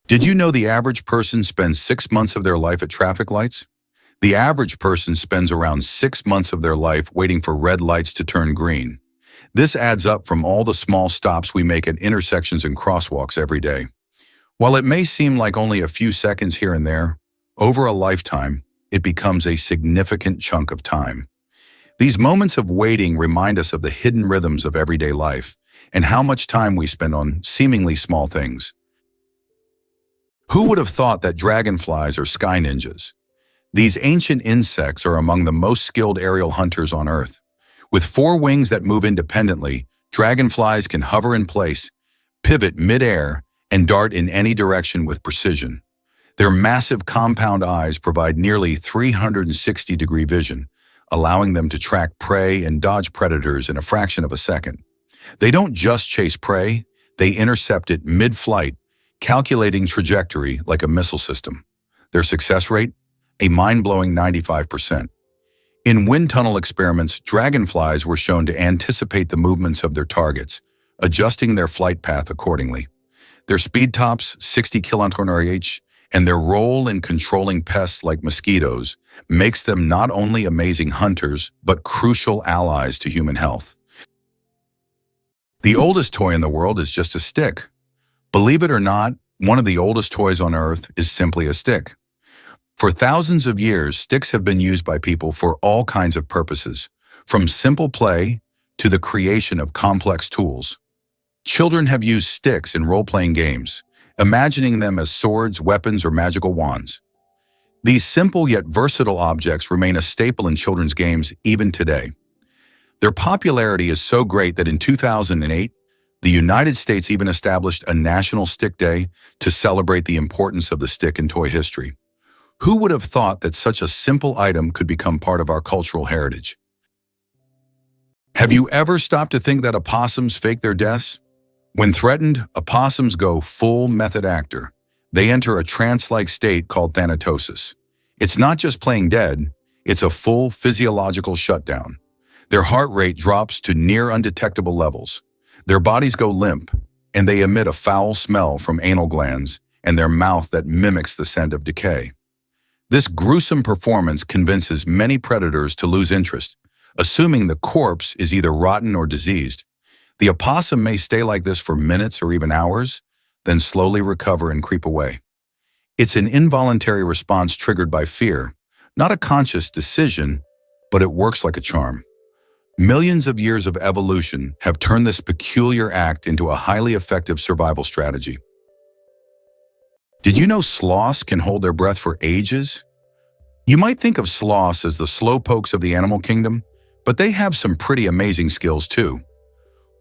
Did you know the average person spends 6 months of their life at traffic lights? The average person spends around 6 months of their life waiting for red lights to turn green. This adds up from all the small stops we make at intersections and crosswalks every day. While it may seem like only a few seconds here and there, over a lifetime, it becomes a significant chunk of time. These moments of waiting remind us of the hidden rhythms of everyday life and how much time we spend on seemingly small things. Who would have thought that dragonflies are sky ninjas? These ancient insects are among the most skilled aerial hunters on Earth. With 4 wings that move independently, dragonflies can hover in place, pivot mid-air, and dart in any direction with precision. Their massive compound eyes provide nearly 360-degree vision, allowing them to track prey and dodge predators in a fraction of a second. They don't just chase prey, they intercept it mid-flight, calculating trajectory like a missile system. Their success rate? A mind-blowing 95%. In wind tunnel experiments, dragonflies were shown to anticipate the movements of their targets, adjusting their flight path accordingly. Their speed tops, 60 km/h, and their role in controlling pests like mosquitoes makes them not only amazing hunters, but crucial allies to human health. The oldest toy in the world is just a stick. Believe it or not, one of the oldest toys on Earth is simply a stick. For thousands of years, sticks have been used by people for all kinds of purposes, from simple play to the creation of complex tools. Children have used sticks in role-playing games, imagining them as swords, weapons, or magical wands. These simple yet versatile objects remain a staple in children's games even today. Their popularity is so great that in 2008, the United States even established a National Stick Day to celebrate the importance of the stick in toy history. Who would have thought that such a simple item could become part of our cultural heritage? Have you ever stopped to think that opossums fake their deaths? When threatened, opossums go full method actor. They enter a trance-like state called thanatosis. It's not just playing dead, it's a full physiological shutdown. Their heart rate drops to near undetectable levels. Their bodies go limp, and they emit a foul smell from anal glands and their mouth that mimics the scent of decay. This gruesome performance convinces many predators to lose interest, assuming the corpse is either rotten or diseased. The opossum may stay like this for minutes or even hours, then slowly recover and creep away. It's an involuntary response triggered by fear, not a conscious decision, but it works like a charm. Millions of years of evolution have turned this peculiar act into a highly effective survival strategy. Did you know sloths can hold their breath for ages? You might think of sloths as the slowpokes of the animal kingdom, but they have some pretty amazing skills too.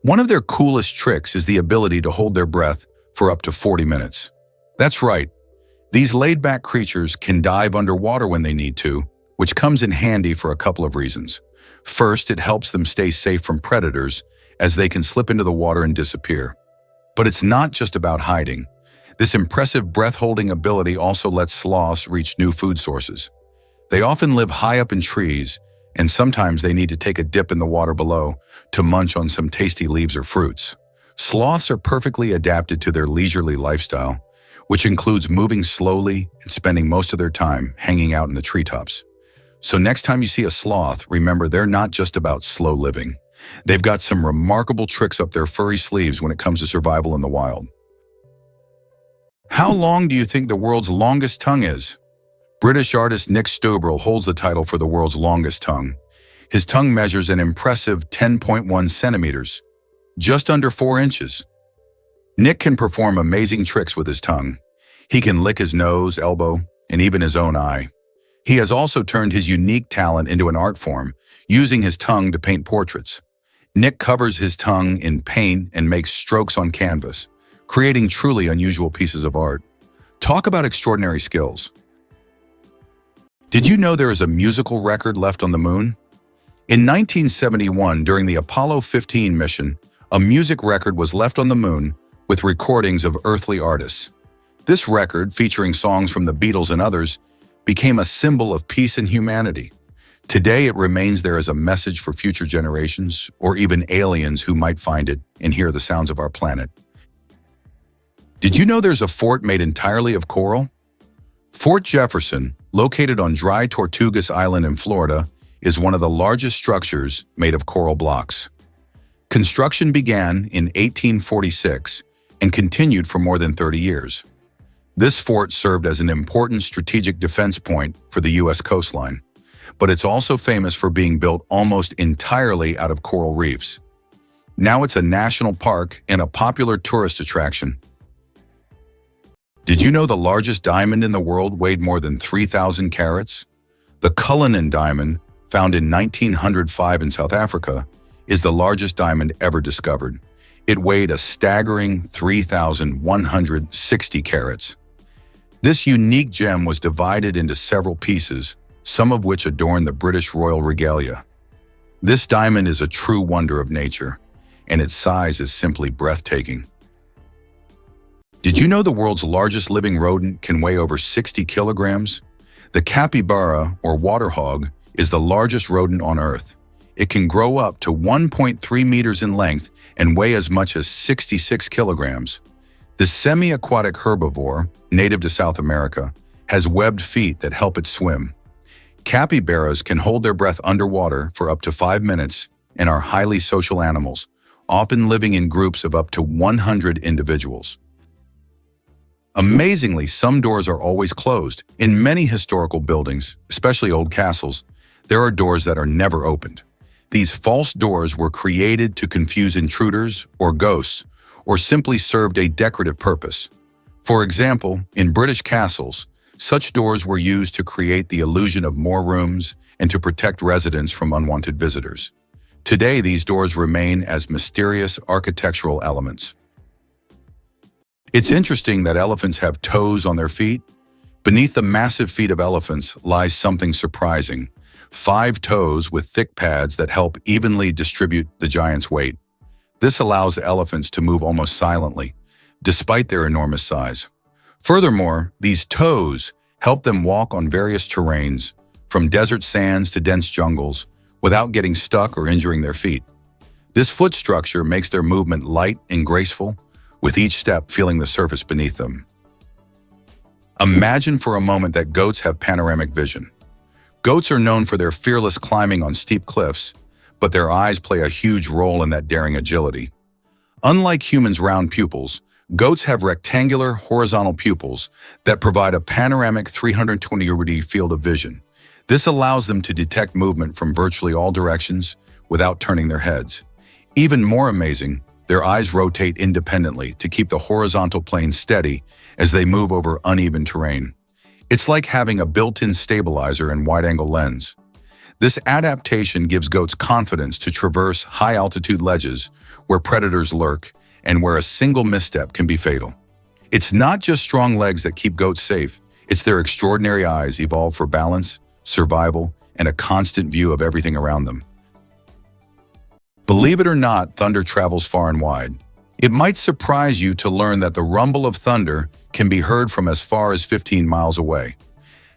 One of their coolest tricks is the ability to hold their breath for up to 40 minutes. That's right. These laid-back creatures can dive underwater when they need to, which comes in handy for a couple of reasons. First, it helps them stay safe from predators, as they can slip into the water and disappear. But it's not just about hiding. This impressive breath-holding ability also lets sloths reach new food sources. They often live high up in trees, and sometimes they need to take a dip in the water below to munch on some tasty leaves or fruits. Sloths are perfectly adapted to their leisurely lifestyle, which includes moving slowly and spending most of their time hanging out in the treetops. So next time you see a sloth, remember they're not just about slow living. They've got some remarkable tricks up their furry sleeves when it comes to survival in the wild. How long do you think the world's longest tongue is? British artist Nick Stubrel holds the title for the world's longest tongue. His tongue measures an impressive 10.1 centimeters, just under 4 inches. Nick can perform amazing tricks with his tongue. He can lick his nose, elbow, and even his own eye. He has also turned his unique talent into an art form, using his tongue to paint portraits. Nick covers his tongue in paint and makes strokes on canvas, creating truly unusual pieces of art. Talk about extraordinary skills. Did you know there is a musical record left on the moon? In 1971, during the Apollo 15 mission, a music record was left on the moon with recordings of earthly artists. This record, featuring songs from the Beatles and others, became a symbol of peace and humanity. Today, it remains there as a message for future generations or even aliens who might find it and hear the sounds of our planet. Did you know there's a fort made entirely of coral? Fort Jefferson, located on dry Tortugas Island in Florida, is one of the largest structures made of coral blocks. Construction began in 1846 and continued for more than 30 years. This fort served as an important strategic defense point for the U.S. coastline, but it's also famous for being built almost entirely out of coral reefs. Now it's a national park and a popular tourist attraction. Did you know the largest diamond in the world weighed more than 3,000 carats? The Cullinan diamond, found in 1905 in South Africa, is the largest diamond ever discovered. It weighed a staggering 3,160 carats. This unique gem was divided into several pieces, some of which adorn the British royal regalia. This diamond is a true wonder of nature, and its size is simply breathtaking. Did you know the world's largest living rodent can weigh over 60 kilograms? The capybara, or water hog, is the largest rodent on Earth. It can grow up to 1.3 meters in length and weigh as much as 66 kilograms. The semi-aquatic herbivore, native to South America, has webbed feet that help it swim. Capybaras can hold their breath underwater for up to 5 minutes and are highly social animals, often living in groups of up to 100 individuals. Amazingly, some doors are always closed. In many historical buildings, especially old castles, there are doors that are never opened. These false doors were created to confuse intruders or ghosts, or simply served a decorative purpose. For example, in British castles, such doors were used to create the illusion of more rooms and to protect residents from unwanted visitors. Today, these doors remain as mysterious architectural elements. It's interesting that elephants have toes on their feet. Beneath the massive feet of elephants lies something surprising: 5 toes with thick pads that help evenly distribute the giant's weight. This allows elephants to move almost silently, despite their enormous size. Furthermore, these toes help them walk on various terrains, from desert sands to dense jungles, without getting stuck or injuring their feet. This foot structure makes their movement light and graceful, with each step feeling the surface beneath them. Imagine for a moment that goats have panoramic vision. Goats are known for their fearless climbing on steep cliffs, but their eyes play a huge role in that daring agility. Unlike humans' round pupils, goats have rectangular, horizontal pupils that provide a panoramic 320-degree field of vision. This allows them to detect movement from virtually all directions without turning their heads. Even more amazing, their eyes rotate independently to keep the horizontal plane steady as they move over uneven terrain. It's like having a built-in stabilizer and wide-angle lens. This adaptation gives goats confidence to traverse high-altitude ledges where predators lurk and where a single misstep can be fatal. It's not just strong legs that keep goats safe, it's their extraordinary eyes evolved for balance, survival, and a constant view of everything around them. Believe it or not, thunder travels far and wide. It might surprise you to learn that the rumble of thunder can be heard from as far as 15 miles away.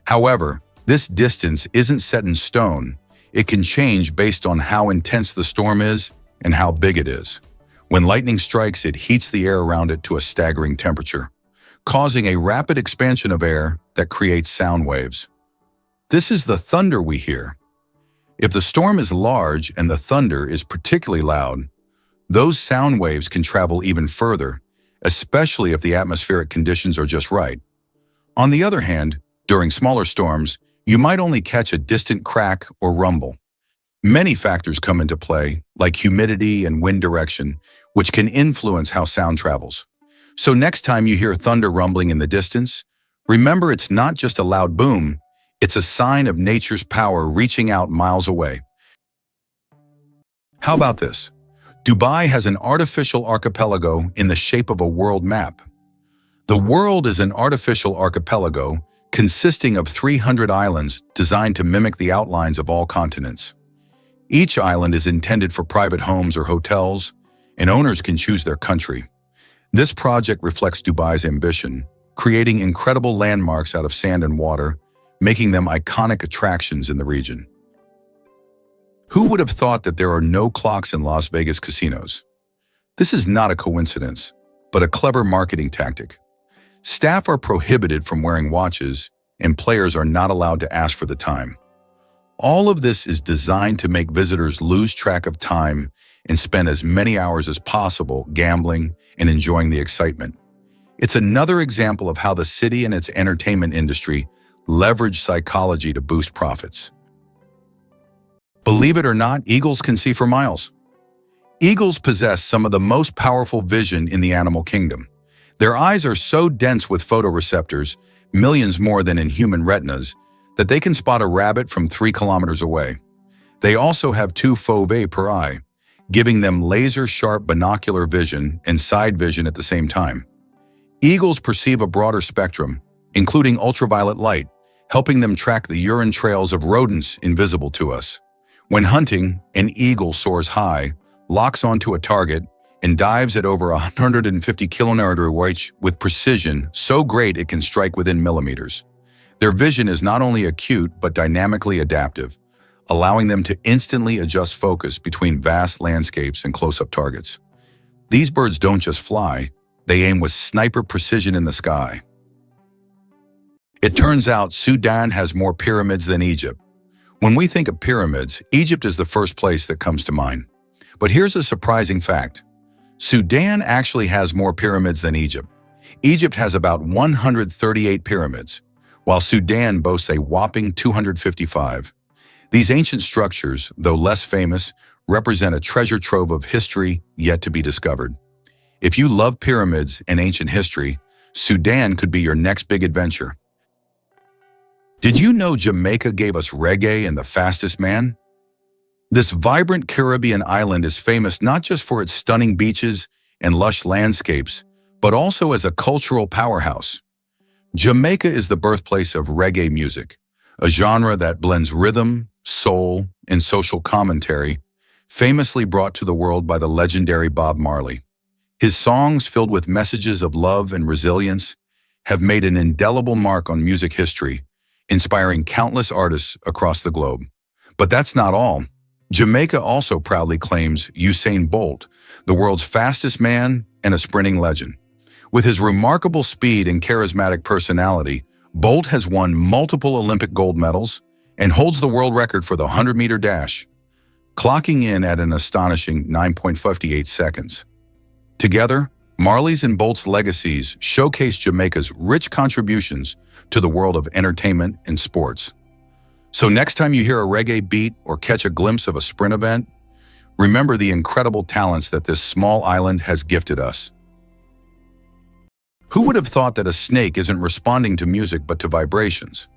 However, this distance isn't set in stone. It can change based on how intense the storm is and how big it is. When lightning strikes, it heats the air around it to a staggering temperature, causing a rapid expansion of air that creates sound waves. This is the thunder we hear. If the storm is large and the thunder is particularly loud, those sound waves can travel even further, especially if the atmospheric conditions are just right. On the other hand, during smaller storms, you might only catch a distant crack or rumble. Many factors come into play, like humidity and wind direction, which can influence how sound travels. So next time you hear thunder rumbling in the distance, remember it's not just a loud boom, it's a sign of nature's power reaching out miles away. How about this? Dubai has an artificial archipelago in the shape of a world map. The world is an artificial archipelago consisting of 300 islands designed to mimic the outlines of all continents. Each island is intended for private homes or hotels, and owners can choose their country. This project reflects Dubai's ambition, creating incredible landmarks out of sand and water, making them iconic attractions in the region. Who would have thought that there are no clocks in Las Vegas casinos? This is not a coincidence. but a clever marketing tactic. Staff are prohibited from wearing watches, and players are not allowed to ask for the time. All of this is designed to make visitors lose track of time and spend as many hours as possible gambling and enjoying the excitement. It's another example of how the city and its entertainment industry leverage psychology to boost profits. Believe it or not, eagles can see for miles. Eagles possess some of the most powerful vision in the animal kingdom. Their eyes are so dense with photoreceptors, millions more than in human retinas, that they can spot a rabbit from 3 kilometers away. They also have 2 foveae per eye, giving them laser-sharp binocular vision and side vision at the same time. Eagles perceive a broader spectrum, including ultraviolet light, helping them track the urine trails of rodents invisible to us. When hunting, an eagle soars high, locks onto a target, and dives at over 150 km/h with precision so great it can strike within millimeters. Their vision is not only acute but dynamically adaptive, allowing them to instantly adjust focus between vast landscapes and close-up targets. These birds don't just fly, they aim with sniper precision in the sky. It turns out Sudan has more pyramids than Egypt. When we think of pyramids, Egypt is the first place that comes to mind. But here's a surprising fact. Sudan actually has more pyramids than Egypt. Egypt has about 138 pyramids, while Sudan boasts a whopping 255. These ancient structures, though less famous, represent a treasure trove of history yet to be discovered. If you love pyramids and ancient history, Sudan could be your next big adventure. Did you know Jamaica gave us reggae and the fastest man? This vibrant Caribbean island is famous not just for its stunning beaches and lush landscapes, but also as a cultural powerhouse. Jamaica is the birthplace of reggae music, a genre that blends rhythm, soul, and social commentary, famously brought to the world by the legendary Bob Marley. His songs, filled with messages of love and resilience, have made an indelible mark on music history, inspiring countless artists across the globe. But that's not all. Jamaica also proudly claims Usain Bolt, the world's fastest man and a sprinting legend. With his remarkable speed and charismatic personality, Bolt has won multiple Olympic gold medals and holds the world record for the 100-meter dash, clocking in at an astonishing 9.58 seconds. Together, Marley's and Bolt's legacies showcase Jamaica's rich contributions to the world of entertainment and sports. So next time you hear a reggae beat or catch a glimpse of a sprint event, remember the incredible talents that this small island has gifted us. Who would have thought that a snake isn't responding to music but to vibrations?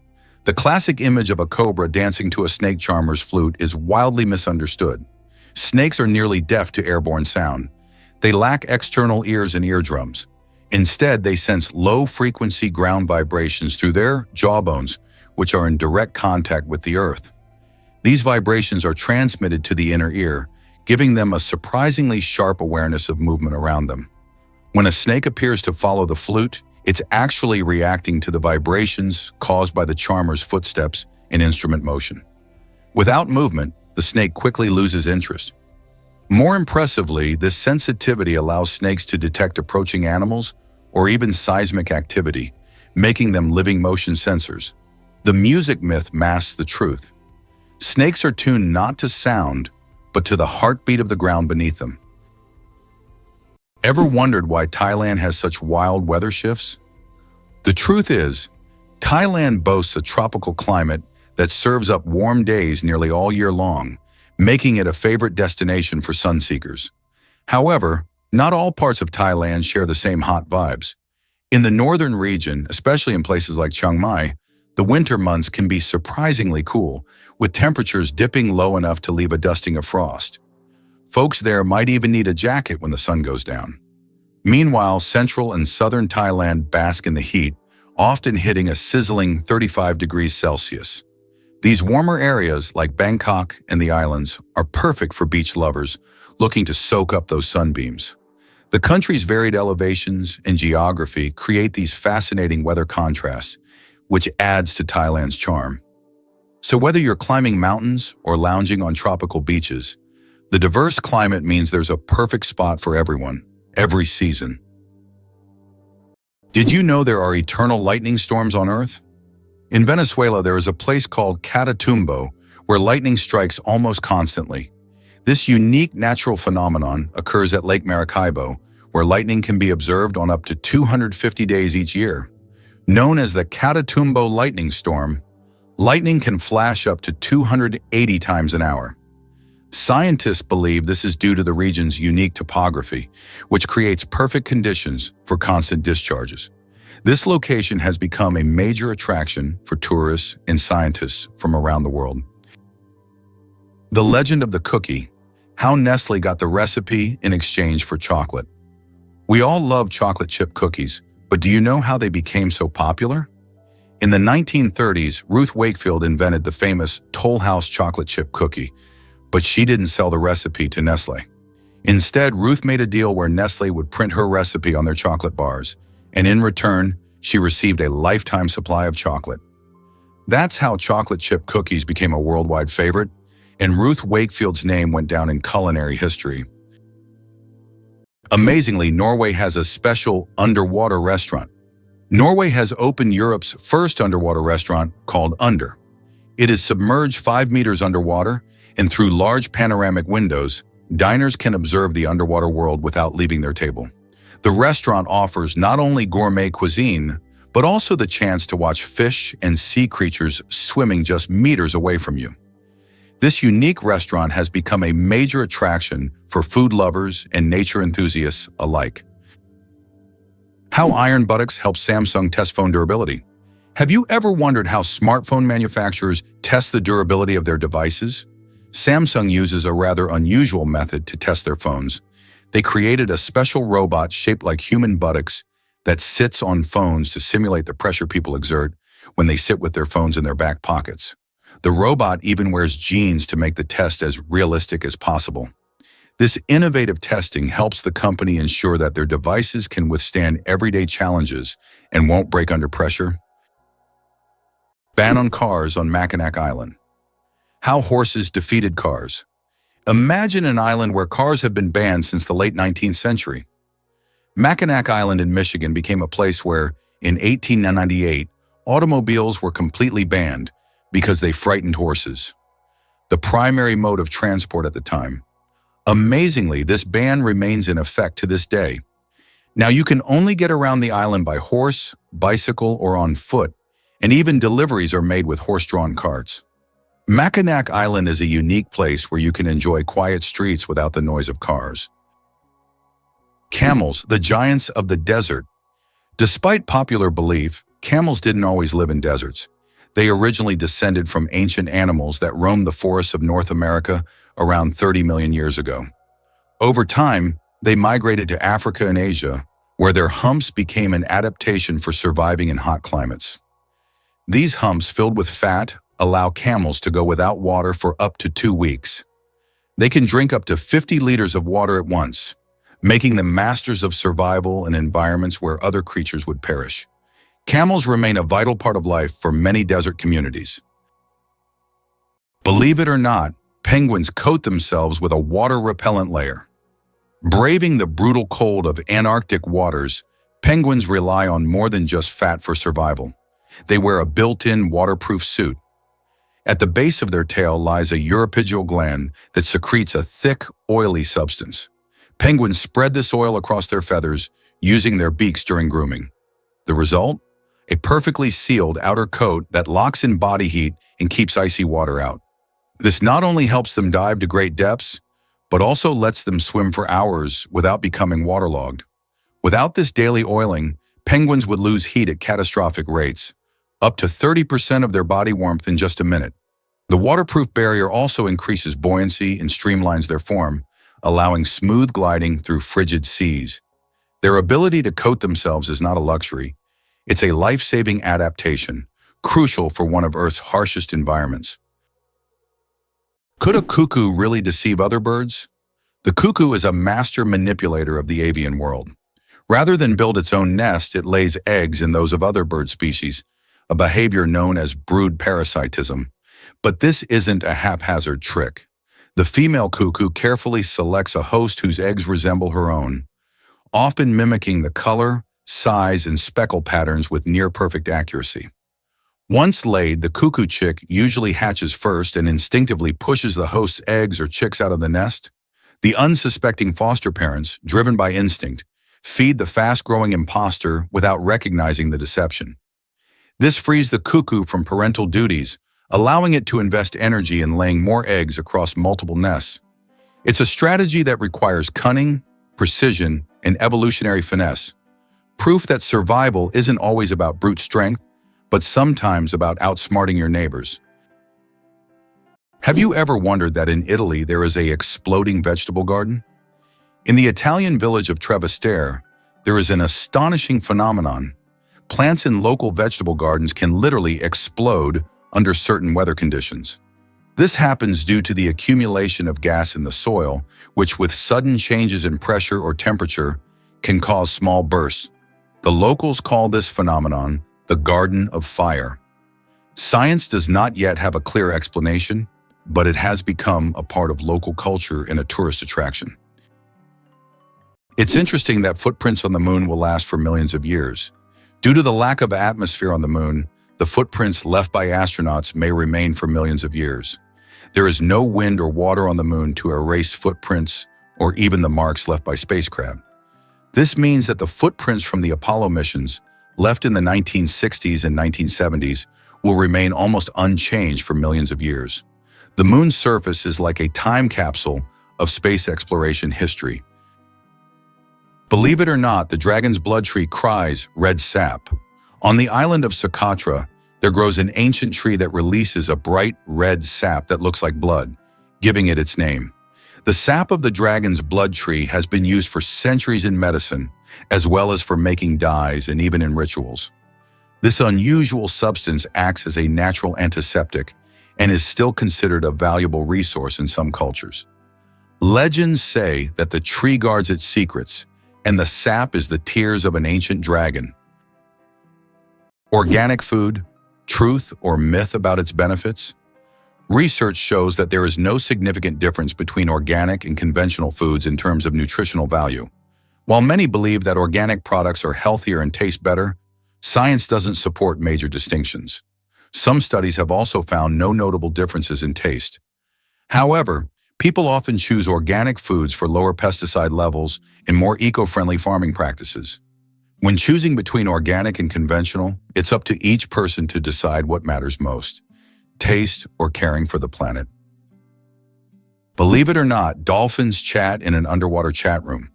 The classic image of a cobra dancing to a snake charmer's flute is wildly misunderstood. Snakes are nearly deaf to airborne sound. They lack external ears and eardrums. Instead, they sense low-frequency ground vibrations through their jawbones, which are in direct contact with the earth. These vibrations are transmitted to the inner ear, giving them a surprisingly sharp awareness of movement around them. When a snake appears to follow the flute, it's actually reacting to the vibrations caused by the charmer's footsteps and instrument motion. Without movement, the snake quickly loses interest. More impressively, this sensitivity allows snakes to detect approaching animals or even seismic activity, making them living motion sensors. The music myth masks the truth. Snakes are tuned not to sound, but to the heartbeat of the ground beneath them. Ever wondered why Thailand has such wild weather shifts? The truth is, Thailand boasts a tropical climate that serves up warm days nearly all year long, making it a favorite destination for sun-seekers. However, not all parts of Thailand share the same hot vibes. In the northern region, especially in places like Chiang Mai, the winter months can be surprisingly cool, with temperatures dipping low enough to leave a dusting of frost. Folks there might even need a jacket when the sun goes down. Meanwhile, central and southern Thailand bask in the heat, often hitting a sizzling 35 degrees Celsius. These warmer areas, like Bangkok and the islands, are perfect for beach lovers looking to soak up those sunbeams. The country's varied elevations and geography create these fascinating weather contrasts, which adds to Thailand's charm. So whether you're climbing mountains or lounging on tropical beaches, the diverse climate means there's a perfect spot for everyone, every season. Did you know there are eternal lightning storms on Earth? In Venezuela, there is a place called Catatumbo where lightning strikes almost constantly. This unique natural phenomenon occurs at Lake Maracaibo, where lightning can be observed on up to 250 days each year. Known as the Catatumbo lightning storm, lightning can flash up to 280 times an hour. Scientists believe this is due to the region's unique topography, which creates perfect conditions for constant discharges. This location has become a major attraction for tourists and scientists from around the world. The legend of the cookie, how Nestle got the recipe in exchange for chocolate. We all love chocolate chip cookies, but do you know how they became so popular? In the 1930s, Ruth Wakefield invented the famous Toll House chocolate chip cookie, but she didn't sell the recipe to Nestle. Instead, Ruth made a deal where Nestle would print her recipe on their chocolate bars, and in return, she received a lifetime supply of chocolate. That's how chocolate chip cookies became a worldwide favorite, and Ruth Wakefield's name went down in culinary history. Amazingly, Norway has a special underwater restaurant. Norway has opened Europe's first underwater restaurant called Under. It is submerged 5 meters underwater, and through large panoramic windows, diners can observe the underwater world without leaving their table. The restaurant offers not only gourmet cuisine, but also the chance to watch fish and sea creatures swimming just meters away from you. This unique restaurant has become a major attraction for food lovers and nature enthusiasts alike. How iron buttocks help Samsung test phone durability. Have you ever wondered how smartphone manufacturers test the durability of their devices? Samsung uses a rather unusual method to test their phones. They created a special robot shaped like human buttocks that sits on phones to simulate the pressure people exert when they sit with their phones in their back pockets. The robot even wears jeans to make the test as realistic as possible. This innovative testing helps the company ensure that their devices can withstand everyday challenges and won't break under pressure. Ban on cars on Mackinac Island. How horses defeated cars. Imagine an island where cars have been banned since the late 19th century. Mackinac Island in Michigan became a place where, in 1898, automobiles were completely banned because they frightened horses, the primary mode of transport at the time. Amazingly, this ban remains in effect to this day. Now you can only get around the island by horse, bicycle, or on foot, and even deliveries are made with horse-drawn carts. Mackinac Island is a unique place where you can enjoy quiet streets without the noise of cars. Camels, the giants of the desert. Despite popular belief, camels didn't always live in deserts. They originally descended from ancient animals that roamed the forests of North America around 30 million years ago. Over time, they migrated to Africa and Asia, where their humps became an adaptation for surviving in hot climates. These humps, filled with fat, allow camels to go without water for up to 2 weeks. They can drink up to 50 liters of water at once, making them masters of survival in environments where other creatures would perish. Camels remain a vital part of life for many desert communities. Believe it or not, penguins coat themselves with a water-repellent layer. Braving the brutal cold of Antarctic waters, penguins rely on more than just fat for survival. They wear a built-in waterproof suit. At the base of their tail lies a uripygial gland that secretes a thick, oily substance. Penguins spread this oil across their feathers, using their beaks during grooming. The result? A perfectly sealed outer coat that locks in body heat and keeps icy water out. This not only helps them dive to great depths, but also lets them swim for hours without becoming waterlogged. Without this daily oiling, penguins would lose heat at catastrophic rates, up to 30% of their body warmth in just a minute. The waterproof barrier also increases buoyancy and streamlines their form, allowing smooth gliding through frigid seas. Their ability to coat themselves is not a luxury. It's a life-saving adaptation, crucial for one of Earth's harshest environments. Could a cuckoo really deceive other birds? The cuckoo is a master manipulator of the avian world. Rather than build its own nest, it lays eggs in those of other bird species, a behavior known as brood parasitism. But this isn't a haphazard trick. The female cuckoo carefully selects a host whose eggs resemble her own, often mimicking the color, size, and speckle patterns with near-perfect accuracy. Once laid, the cuckoo chick usually hatches first and instinctively pushes the host's eggs or chicks out of the nest. The unsuspecting foster parents, driven by instinct, feed the fast-growing imposter without recognizing the deception. This frees the cuckoo from parental duties, allowing it to invest energy in laying more eggs across multiple nests. It's a strategy that requires cunning, precision, and evolutionary finesse. Proof that survival isn't always about brute strength, but sometimes about outsmarting your neighbors. Have you ever wondered that in Italy there is an exploding vegetable garden? In the Italian village of Trevestare, there is an astonishing phenomenon. Plants in local vegetable gardens can literally explode under certain weather conditions. This happens due to the accumulation of gas in the soil, which with sudden changes in pressure or temperature can cause small bursts. The locals call this phenomenon the Garden of Fire. Science does not yet have a clear explanation, but it has become a part of local culture and a tourist attraction. It's interesting that footprints on the moon will last for millions of years. Due to the lack of atmosphere on the moon, the footprints left by astronauts may remain for millions of years. There is no wind or water on the moon to erase footprints or even the marks left by spacecraft. This means that the footprints from the Apollo missions, left in the 1960s and 1970s, will remain almost unchanged for millions of years. The moon's surface is like a time capsule of space exploration history. Believe it or not, the dragon's blood tree cries red sap. On the island of Socotra, there grows an ancient tree that releases a bright red sap that looks like blood, giving it its name. The sap of the dragon's blood tree has been used for centuries in medicine, as well as for making dyes and even in rituals. This unusual substance acts as a natural antiseptic and is still considered a valuable resource in some cultures. Legends say that the tree guards its secrets, and the sap is the tears of an ancient dragon. Organic food, truth or myth about its benefits? Research shows that there is no significant difference between organic and conventional foods in terms of nutritional value. While many believe that organic products are healthier and taste better, science doesn't support major distinctions. Some studies have also found no notable differences in taste. However, people often choose organic foods for lower pesticide levels and more eco-friendly farming practices. When choosing between organic and conventional, it's up to each person to decide what matters most: taste or caring for the planet. Believe it or not, dolphins chat in an underwater chat room.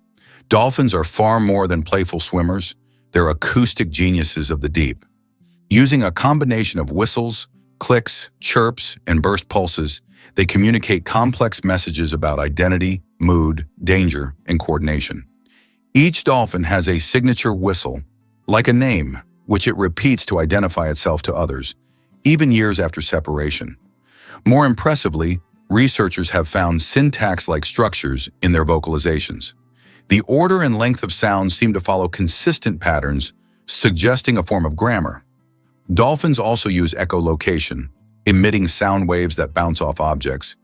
Dolphins are far more than playful swimmers. They're acoustic geniuses of the deep. Using a combination of whistles, clicks, chirps, and burst pulses, they communicate complex messages about identity, mood, danger, and coordination. Each dolphin has a signature whistle, like a name, which it repeats to identify itself to others, even years after separation. More impressively, researchers have found syntax-like structures in their vocalizations. The order and length of sounds seem to follow consistent patterns, suggesting a form of grammar. Dolphins also use echolocation, emitting sound waves that bounce off objects,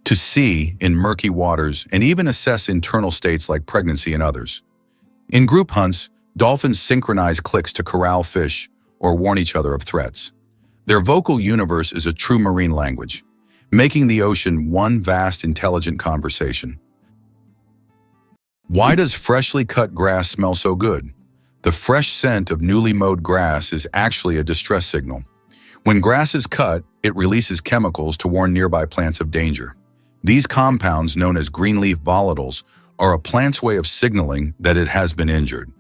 to see in murky waters and even assess internal states like pregnancy and others. In group hunts, dolphins synchronize clicks to corral fish or warn each other of threats. Their vocal universe is a true marine language, making the ocean one vast, intelligent conversation. Why does freshly cut grass smell so good? The fresh scent of newly mowed grass is actually a distress signal. When grass is cut, it releases chemicals to warn nearby plants of danger. These compounds, known as greenleaf volatiles, are a plant's way of signaling that it has been injured.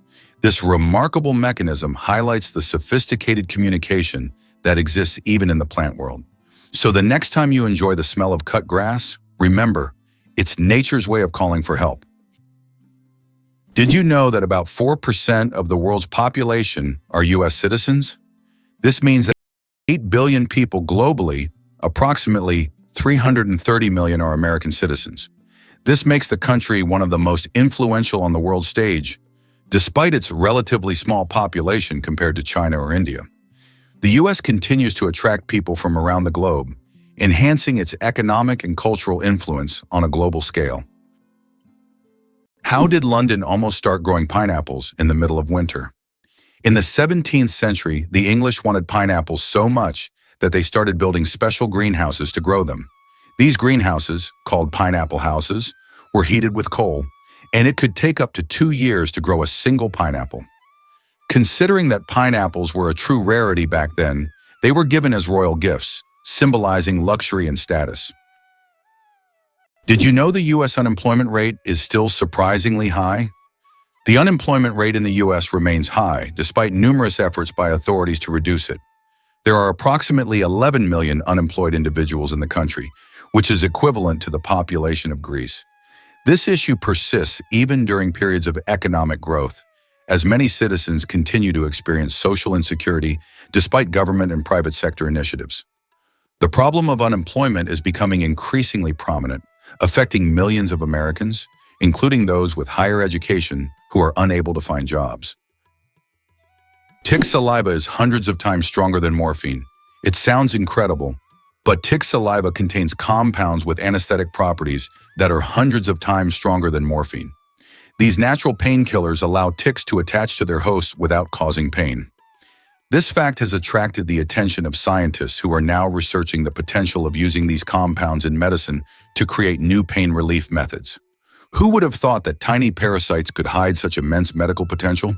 This remarkable mechanism highlights the sophisticated communication that exists even in the plant world. So the next time you enjoy the smell of cut grass, remember, it's nature's way of calling for help. Did you know that about 4% of the world's population are U.S. citizens? This means that 8 billion people globally, approximately 330 million are American citizens. This makes the country one of the most influential on the world stage, despite its relatively small population compared to China or India. The U.S. continues to attract people from around the globe, enhancing its economic and cultural influence on a global scale. How did London almost start growing pineapples in the middle of winter? In the 17th century, the English wanted pineapples so much that they started building special greenhouses to grow them. These greenhouses, called pineapple houses, were heated with coal, and it could take up to 2 years to grow a single pineapple. Considering that pineapples were a true rarity back then, they were given as royal gifts, symbolizing luxury and status. Did you know the U.S. unemployment rate is still surprisingly high? The unemployment rate in the U.S. remains high, despite numerous efforts by authorities to reduce it. There are approximately 11 million unemployed individuals in the country, which is equivalent to the population of Greece. This issue persists even during periods of economic growth, as many citizens continue to experience social insecurity despite government and private sector initiatives. The problem of unemployment is becoming increasingly prominent, affecting millions of Americans, including those with higher education who are unable to find jobs. Tick saliva is hundreds of times stronger than morphine. It sounds incredible, but tick saliva contains compounds with anesthetic properties that are hundreds of times stronger than morphine. These natural painkillers allow ticks to attach to their hosts without causing pain. This fact has attracted the attention of scientists who are now researching the potential of using these compounds in medicine to create new pain relief methods. Who would have thought that tiny parasites could hide such immense medical potential?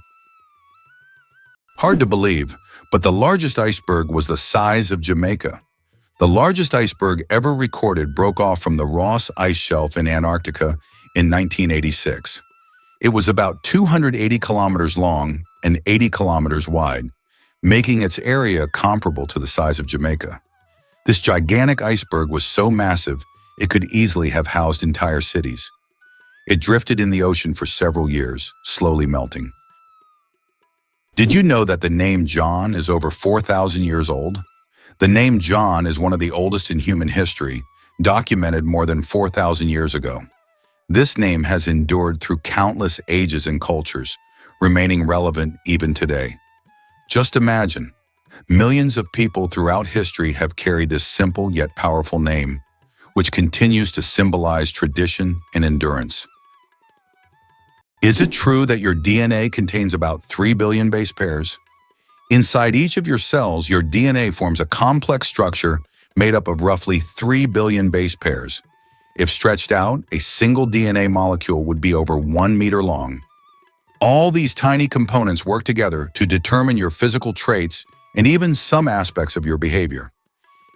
Hard to believe, but the largest iceberg was the size of Jamaica. The largest iceberg ever recorded broke off from the Ross Ice Shelf in Antarctica in 1986. It was about 280 kilometers long and 80 kilometers wide, making its area comparable to the size of Jamaica. This gigantic iceberg was so massive, it could easily have housed entire cities. It drifted in the ocean for several years, slowly melting. Did you know that the name John is over 4,000 years old? The name John is one of the oldest in human history, documented more than 4,000 years ago. This name has endured through countless ages and cultures, remaining relevant even today. Just imagine, millions of people throughout history have carried this simple yet powerful name, which continues to symbolize tradition and endurance. Is it true that your DNA contains about 3 billion base pairs? Inside each of your cells, your DNA forms a complex structure made up of roughly 3 billion base pairs. If stretched out, a single DNA molecule would be over 1 meter long. All these tiny components work together to determine your physical traits and even some aspects of your behavior.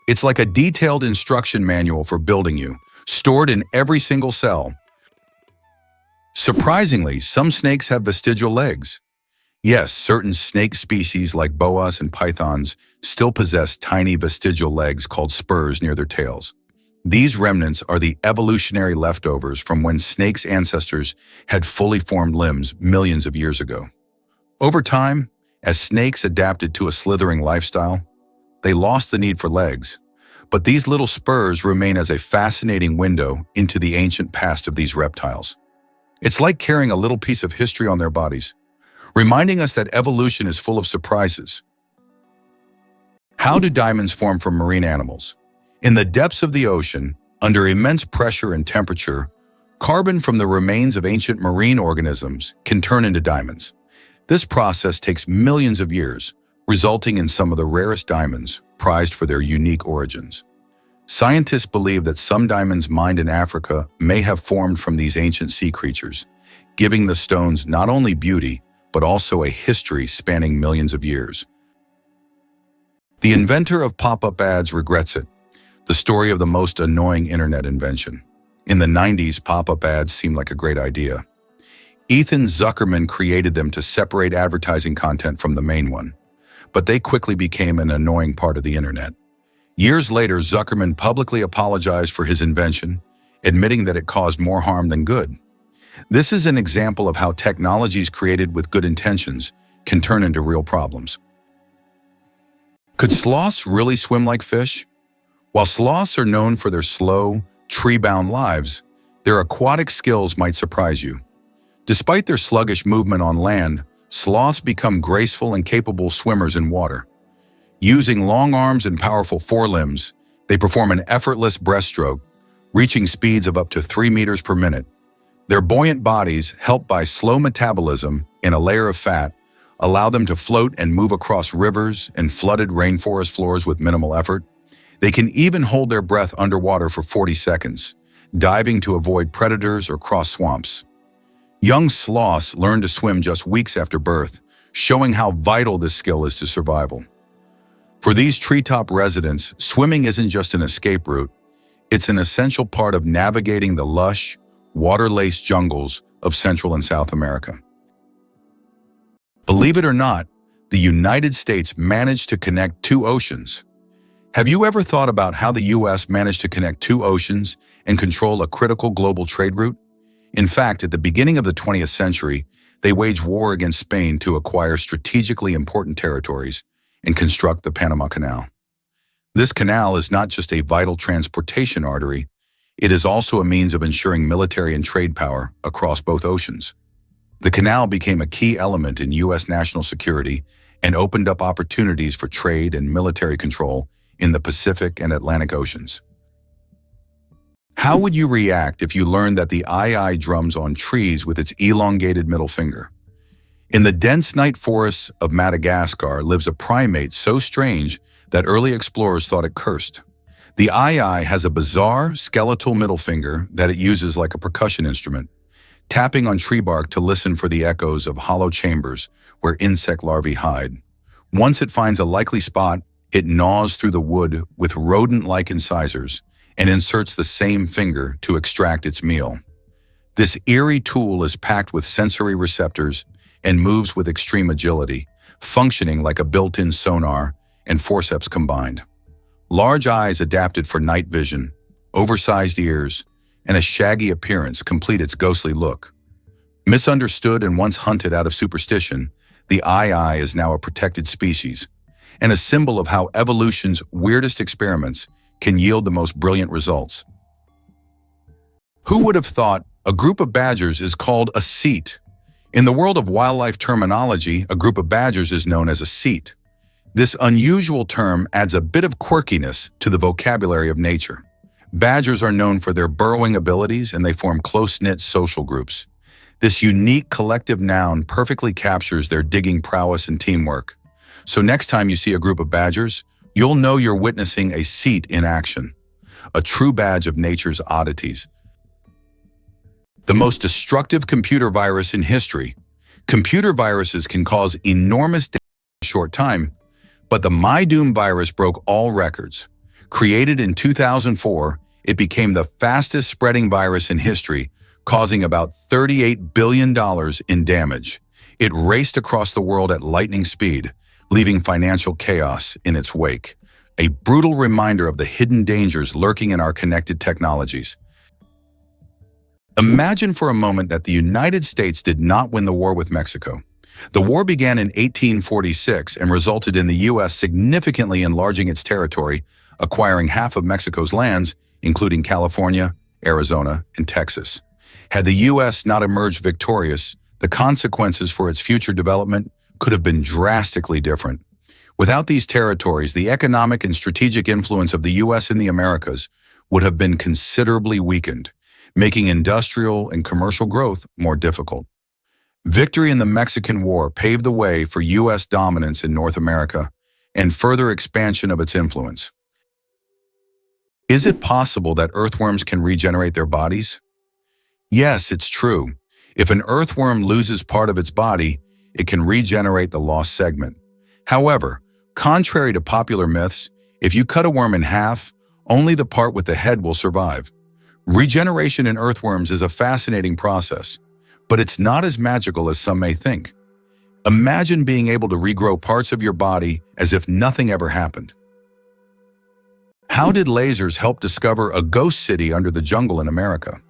It's like a detailed instruction manual for building you, stored in every single cell. Surprisingly, some snakes have vestigial legs. Yes, certain snake species like boas and pythons still possess tiny vestigial legs called spurs near their tails. These remnants are the evolutionary leftovers from when snakes' ancestors had fully formed limbs millions of years ago. Over time, as snakes adapted to a slithering lifestyle, they lost the need for legs. But these little spurs remain as a fascinating window into the ancient past of these reptiles. It's like carrying a little piece of history on their bodies, reminding us that evolution is full of surprises. How do diamonds form from marine animals? In the depths of the ocean, under immense pressure and temperature, carbon from the remains of ancient marine organisms can turn into diamonds. This process takes millions of years, resulting in some of the rarest diamonds, prized for their unique origins. Scientists believe that some diamonds mined in Africa may have formed from these ancient sea creatures, giving the stones not only beauty, but also a history spanning millions of years. The inventor of pop-up ads regrets it. The story of the most annoying internet invention. In the 90s, pop-up ads seemed like a great idea. Ethan Zuckerman created them to separate advertising content from the main one, but they quickly became an annoying part of the internet. Years later, Zuckerman publicly apologized for his invention, admitting that it caused more harm than good. This is an example of how technologies created with good intentions can turn into real problems. Could sloths really swim like fish? While sloths are known for their slow, tree-bound lives, their aquatic skills might surprise you. Despite their sluggish movement on land, sloths become graceful and capable swimmers in water. Using long arms and powerful forelimbs, they perform an effortless breaststroke, reaching speeds of up to 3 meters per minute. Their buoyant bodies, helped by slow metabolism and a layer of fat, allow them to float and move across rivers and flooded rainforest floors with minimal effort. They can even hold their breath underwater for 40 seconds, diving to avoid predators or cross swamps. Young sloths learn to swim just weeks after birth, showing how vital this skill is to survival. For these treetop residents, swimming isn't just an escape route, it's an essential part of navigating the lush, water-laced jungles of Central and South America. Believe it or not, the United States managed to connect two oceans. Have you ever thought about how the U.S. managed to connect two oceans and control a critical global trade route? In fact, at the beginning of the 20th century, they waged war against Spain to acquire strategically important territories and construct the Panama Canal. This canal is not just a vital transportation artery, it is also a means of ensuring military and trade power across both oceans. The canal became a key element in U.S. national security and opened up opportunities for trade and military control in the Pacific and Atlantic Oceans. How would you react if you learned that the eye drums on trees with its elongated middle finger? In the dense night forests of Madagascar lives a primate so strange that early explorers thought it cursed. The eye has a bizarre skeletal middle finger that it uses like a percussion instrument, tapping on tree bark to listen for the echoes of hollow chambers where insect larvae hide. Once it finds a likely spot, it gnaws through the wood with rodent-like incisors and inserts the same finger to extract its meal. This eerie tool is packed with sensory receptors and moves with extreme agility, functioning like a built-in sonar and forceps combined. Large eyes adapted for night vision, oversized ears, and a shaggy appearance complete its ghostly look. Misunderstood and once hunted out of superstition, the eye is now a protected species and a symbol of how evolution's weirdest experiments can yield the most brilliant results. Who would have thought a group of badgers is called a seat? In the world of wildlife terminology, a group of badgers is known as a seat. This unusual term adds a bit of quirkiness to the vocabulary of nature. Badgers are known for their burrowing abilities and they form close-knit social groups. This unique collective noun perfectly captures their digging prowess and teamwork. So next time you see a group of badgers, you'll know you're witnessing a seat in action, a true badge of nature's oddities. The most destructive computer virus in history. Computer viruses can cause enormous damage in a short time, but the MyDoom virus broke all records. Created in 2004, it became the fastest spreading virus in history, causing about $38 billion in damage. It raced across the world at lightning speed, leaving financial chaos in its wake. A brutal reminder of the hidden dangers lurking in our connected technologies. Imagine for a moment that the United States did not win the war with Mexico. The war began in 1846 and resulted in the U.S. significantly enlarging its territory, acquiring half of Mexico's lands, including California, Arizona, and Texas. Had the U.S. not emerged victorious, the consequences for its future development could have been drastically different. Without these territories, the economic and strategic influence of the U.S. in the Americas would have been considerably weakened, making industrial and commercial growth more difficult. Victory in the Mexican War paved the way for U.S. dominance in North America and further expansion of its influence. Is it possible that earthworms can regenerate their bodies? Yes, it's true. If an earthworm loses part of its body, it can regenerate the lost segment. However, contrary to popular myths, if you cut a worm in half, only the part with the head will survive. Regeneration in earthworms is a fascinating process, but it's not as magical as some may think. Imagine being able to regrow parts of your body as if nothing ever happened. How did lasers help discover a ghost city under the jungle in America?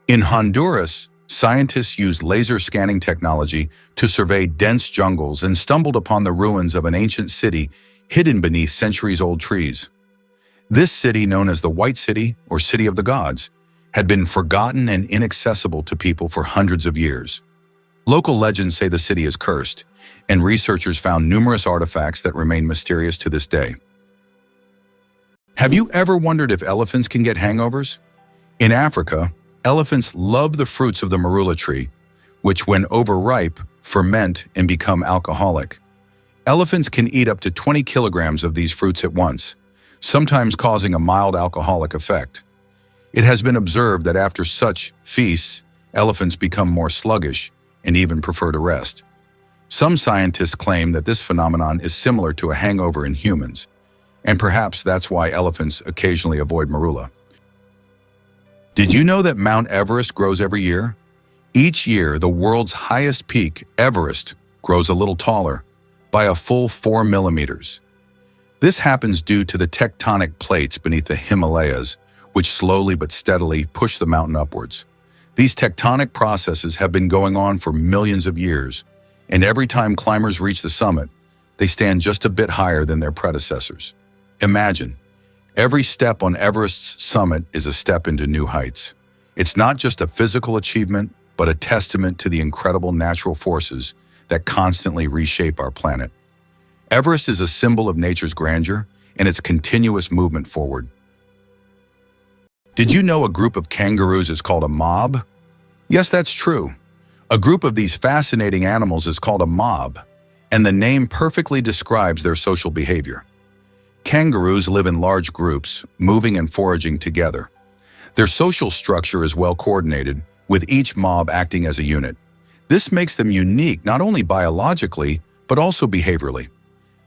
In Honduras, scientists used laser scanning technology to survey dense jungles and stumbled upon the ruins of an ancient city hidden beneath centuries-old trees. This city, known as the White City or City of the Gods, had been forgotten and inaccessible to people for hundreds of years. Local legends say the city is cursed, and researchers found numerous artifacts that remain mysterious to this day. Have you ever wondered if elephants can get hangovers? In Africa, elephants love the fruits of the marula tree, which when overripe, ferment, and become alcoholic. Elephants can eat up to 20 kilograms of these fruits at once, sometimes causing a mild alcoholic effect. It has been observed that after such feasts, elephants become more sluggish and even prefer to rest. Some scientists claim that this phenomenon is similar to a hangover in humans, and perhaps that's why elephants occasionally avoid marula. Did you know that Mount Everest grows every year? Each year, the world's highest peak, Everest, grows a little taller, by a full 4 millimeters. This happens due to the tectonic plates beneath the Himalayas, which slowly but steadily push the mountain upwards. These tectonic processes have been going on for millions of years, and every time climbers reach the summit, they stand just a bit higher than their predecessors. Imagine, every step on Everest's summit is a step into new heights. It's not just a physical achievement, but a testament to the incredible natural forces that constantly reshape our planet. Everest is a symbol of nature's grandeur and its continuous movement forward. Did you know a group of kangaroos is called a mob? Yes, that's true. A group of these fascinating animals is called a mob, and the name perfectly describes their social behavior. Kangaroos live in large groups, moving and foraging together. Their social structure is well coordinated, with each mob acting as a unit. This makes them unique not only biologically, but also behaviorally.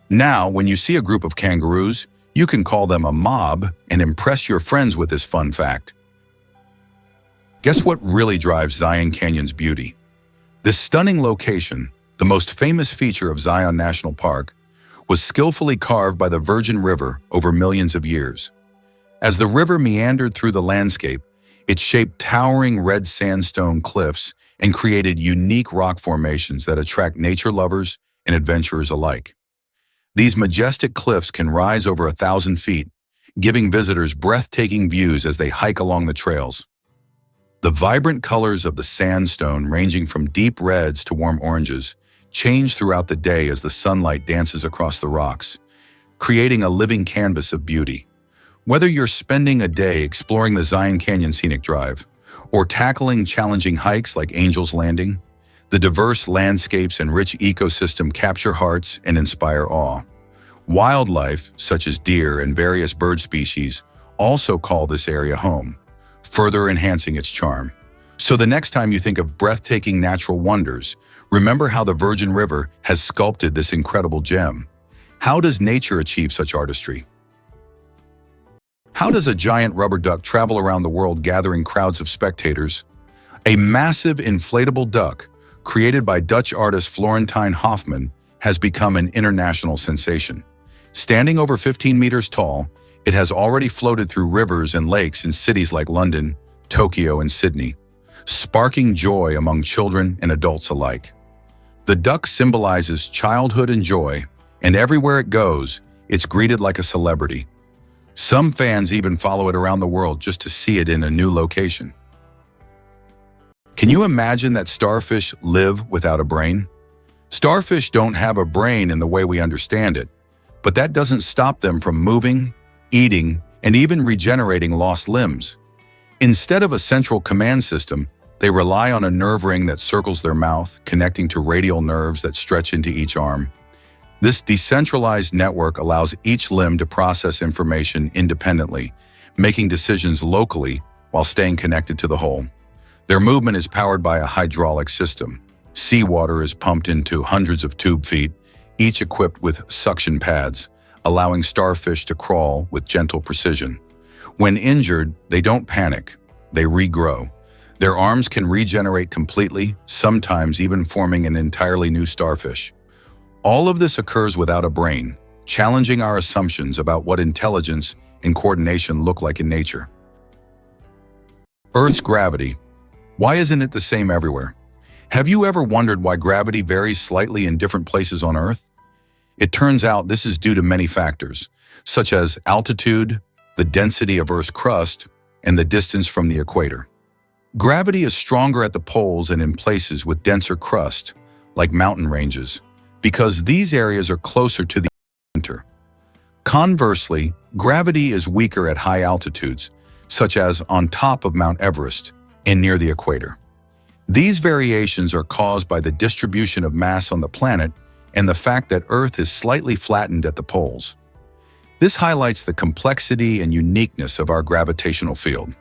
Now, when you see a group of kangaroos, you can call them a mob and impress your friends with this fun fact. Guess what really drives Zion Canyon's beauty? This stunning location, the most famous feature of Zion National Park, was skillfully carved by the Virgin River over millions of years. As the river meandered through the landscape, it shaped towering red sandstone cliffs and created unique rock formations that attract nature lovers and adventurers alike. These majestic cliffs can rise over 1,000 feet, giving visitors breathtaking views as they hike along the trails. The vibrant colors of the sandstone, ranging from deep reds to warm oranges, change throughout the day as the sunlight dances across the rocks, creating a living canvas of beauty. Whether you're spending a day exploring the Zion Canyon Scenic Drive or tackling challenging hikes like Angel's Landing, the diverse landscapes and rich ecosystem capture hearts and inspire awe. Wildlife, such as deer and various bird species, also call this area home, further enhancing its charm. So the next time you think of breathtaking natural wonders, remember how the Virgin River has sculpted this incredible gem. How does nature achieve such artistry? How does a giant rubber duck travel around the world gathering crowds of spectators? A massive inflatable duck, created by Dutch artist Florentine Hofman, has become an international sensation. Standing over 15 meters tall, it has already floated through rivers and lakes in cities like London, Tokyo, and Sydney, sparking joy among children and adults alike. The duck symbolizes childhood and joy, and everywhere it goes, it's greeted like a celebrity. Some fans even follow it around the world just to see it in a new location. Can you imagine that starfish live without a brain? Starfish don't have a brain in the way we understand it, but that doesn't stop them from moving, eating, and even regenerating lost limbs. Instead of a central command system, they rely on a nerve ring that circles their mouth, connecting to radial nerves that stretch into each arm. This decentralized network allows each limb to process information independently, making decisions locally while staying connected to the whole. Their movement is powered by a hydraulic system. Seawater is pumped into hundreds of tube feet, each equipped with suction pads, allowing starfish to crawl with gentle precision. When injured, they don't panic, they regrow. Their arms can regenerate completely, sometimes even forming an entirely new starfish. All of this occurs without a brain, challenging our assumptions about what intelligence and coordination look like in nature. Earth's gravity. Why isn't it the same everywhere? Have you ever wondered why gravity varies slightly in different places on Earth? It turns out this is due to many factors, such as altitude, the density of Earth's crust, and the distance from the equator. Gravity is stronger at the poles and in places with denser crust, like mountain ranges, because these areas are closer to the center. Conversely, gravity is weaker at high altitudes, such as on top of Mount Everest and near the equator. These variations are caused by the distribution of mass on the planet and the fact that Earth is slightly flattened at the poles. This highlights the complexity and uniqueness of our gravitational field.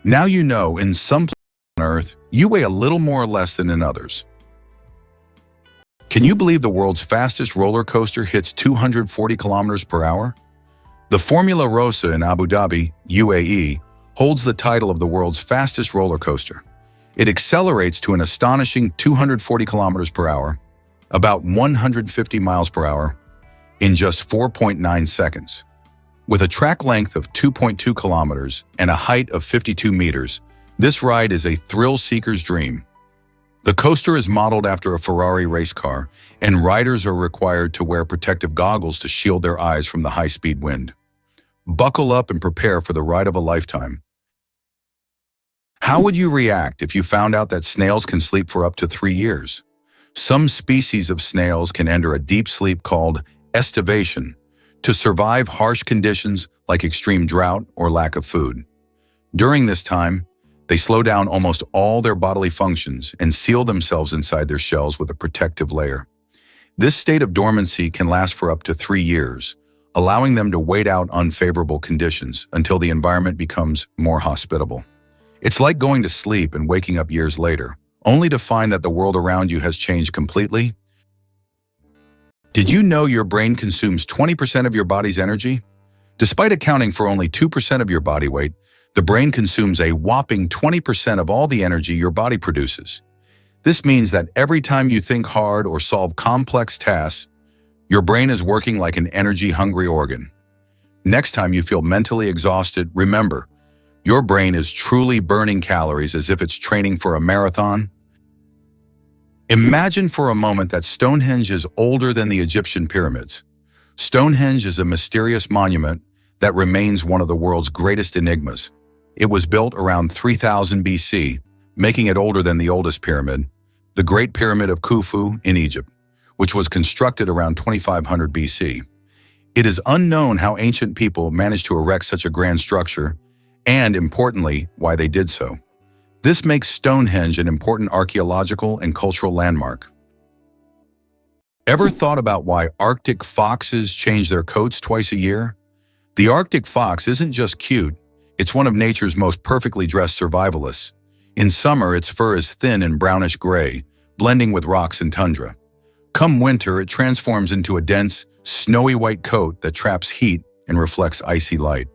Now you know, in some places on Earth, you weigh a little more or less than in others. Can you believe the world's fastest roller coaster hits 240 kilometers per hour? The Formula Rossa in Abu Dhabi, UAE, holds the title of the world's fastest roller coaster. It accelerates to an astonishing 240 kilometers per hour, about 150 miles per hour, in just 4.9 seconds. With a track length of 2.2 kilometers and a height of 52 meters, this ride is a thrill-seeker's dream. The coaster is modeled after a Ferrari race car, and riders are required to wear protective goggles to shield their eyes from the high-speed wind. Buckle up and prepare for the ride of a lifetime. How would you react if you found out that snails can sleep for up to 3 years? Some species of snails can enter a deep sleep called estivation to survive harsh conditions like extreme drought or lack of food. During this time, they slow down almost all their bodily functions and seal themselves inside their shells with a protective layer. This state of dormancy can last for up to 3 years, allowing them to wait out unfavorable conditions until the environment becomes more hospitable. It's like going to sleep and waking up years later, only to find that the world around you has changed completely. Did you know your brain consumes 20% of your body's energy? Despite accounting for only 2% of your body weight, the brain consumes a whopping 20% of all the energy your body produces. This means that every time you think hard or solve complex tasks, your brain is working like an energy-hungry organ. Next time you feel mentally exhausted, remember, your brain is truly burning calories as if it's training for a marathon. Imagine for a moment that Stonehenge is older than the Egyptian pyramids. Stonehenge is a mysterious monument that remains one of the world's greatest enigmas. It was built around 3000 BC, making it older than the oldest pyramid, the Great Pyramid of Khufu in Egypt, which was constructed around 2500 BC. It is unknown how ancient people managed to erect such a grand structure, and, importantly, why they did so. This makes Stonehenge an important archaeological and cultural landmark. Ever thought about why Arctic foxes change their coats twice a year? The Arctic fox isn't just cute, it's one of nature's most perfectly dressed survivalists. In summer, its fur is thin and brownish gray, blending with rocks and tundra. Come winter, it transforms into a dense, snowy white coat that traps heat and reflects icy light.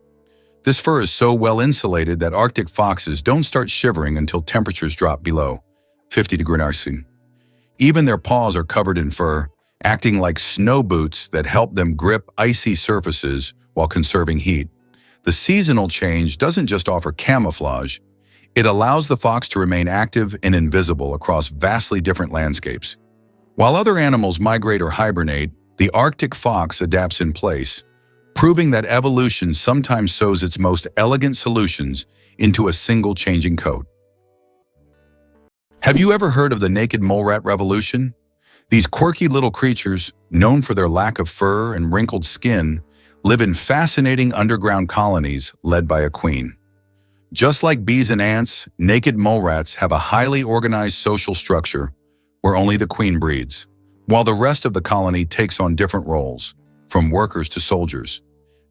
This fur is so well insulated that Arctic foxes don't start shivering until temperatures drop below 50 degrees Celsius. Even their paws are covered in fur, acting like snow boots that help them grip icy surfaces while conserving heat. The seasonal change doesn't just offer camouflage, it allows the fox to remain active and invisible across vastly different landscapes. While other animals migrate or hibernate, the Arctic fox adapts in place, proving that evolution sometimes sews its most elegant solutions into a single changing coat. Have you ever heard of the naked mole rat revolution? These quirky little creatures, known for their lack of fur and wrinkled skin, live in fascinating underground colonies led by a queen. Just like bees and ants, naked mole rats have a highly organized social structure where only the queen breeds, while the rest of the colony takes on different roles, from workers to soldiers.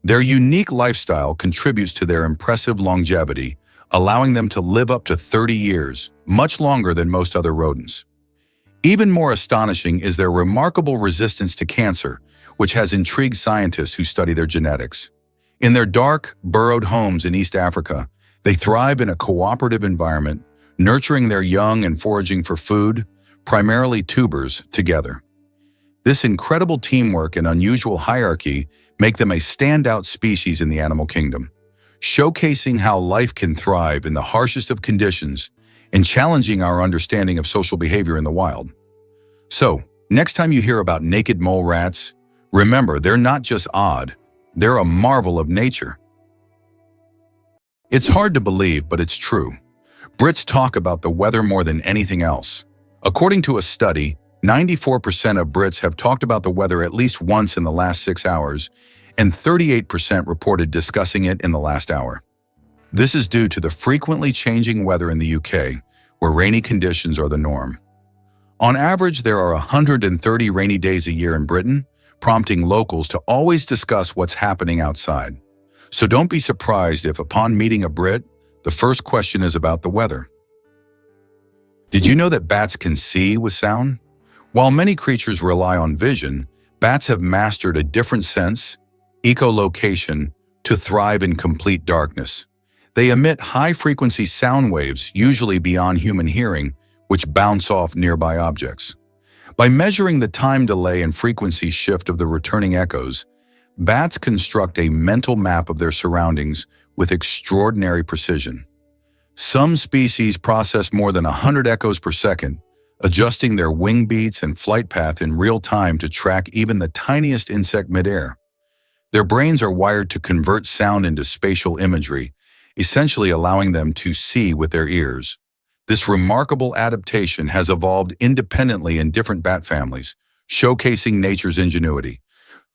Their unique lifestyle contributes to their impressive longevity, allowing them to live up to 30 years, much longer than most other rodents. Even more astonishing is their remarkable resistance to cancer, which has intrigued scientists who study their genetics. In their dark, burrowed homes in East Africa, they thrive in a cooperative environment, nurturing their young and foraging for food, primarily tubers, together. This incredible teamwork and unusual hierarchy make them a standout species in the animal kingdom, showcasing how life can thrive in the harshest of conditions and challenging our understanding of social behavior in the wild. So, next time you hear about naked mole rats, remember they're not just odd, they're a marvel of nature. It's hard to believe, but it's true. Brits talk about the weather more than anything else. According to a study, 94% of Brits have talked about the weather at least once in the last 6 hours, and 38% reported discussing it in the last hour. This is due to the frequently changing weather in the UK, where rainy conditions are the norm. On average, there are 130 rainy days a year in Britain, prompting locals to always discuss what's happening outside. So don't be surprised if, upon meeting a Brit, the first question is about the weather. Did you know that bats can see with sound? While many creatures rely on vision, bats have mastered a different sense, echolocation, to thrive in complete darkness. They emit high-frequency sound waves, usually beyond human hearing, which bounce off nearby objects. By measuring the time delay and frequency shift of the returning echoes, bats construct a mental map of their surroundings with extraordinary precision. Some species process more than 100 echoes per second, adjusting their wing beats and flight path in real time to track even the tiniest insect midair. Their brains are wired to convert sound into spatial imagery, essentially allowing them to see with their ears. This remarkable adaptation has evolved independently in different bat families, showcasing nature's ingenuity.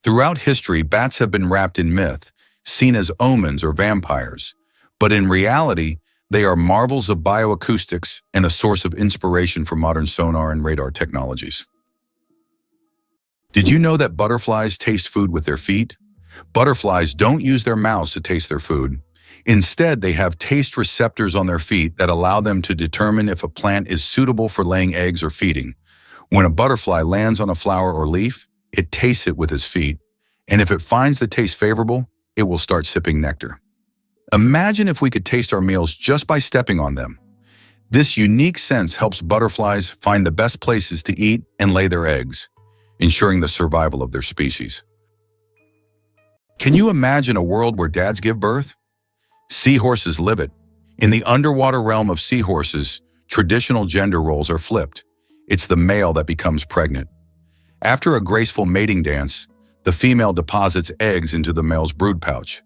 Throughout history, bats have been wrapped in myth, seen as omens or vampires. But in reality, they are marvels of bioacoustics and a source of inspiration for modern sonar and radar technologies. Did you know that butterflies taste food with their feet? Butterflies don't use their mouths to taste their food. Instead, they have taste receptors on their feet that allow them to determine if a plant is suitable for laying eggs or feeding. When a butterfly lands on a flower or leaf, it tastes it with its feet, and if it finds the taste favorable, it will start sipping nectar. Imagine if we could taste our meals just by stepping on them. This unique sense helps butterflies find the best places to eat and lay their eggs, ensuring the survival of their species. Can you imagine a world where dads give birth? Seahorses live it. In the underwater realm of seahorses, traditional gender roles are flipped. It's the male that becomes pregnant. After a graceful mating dance, the female deposits eggs into the male's brood pouch,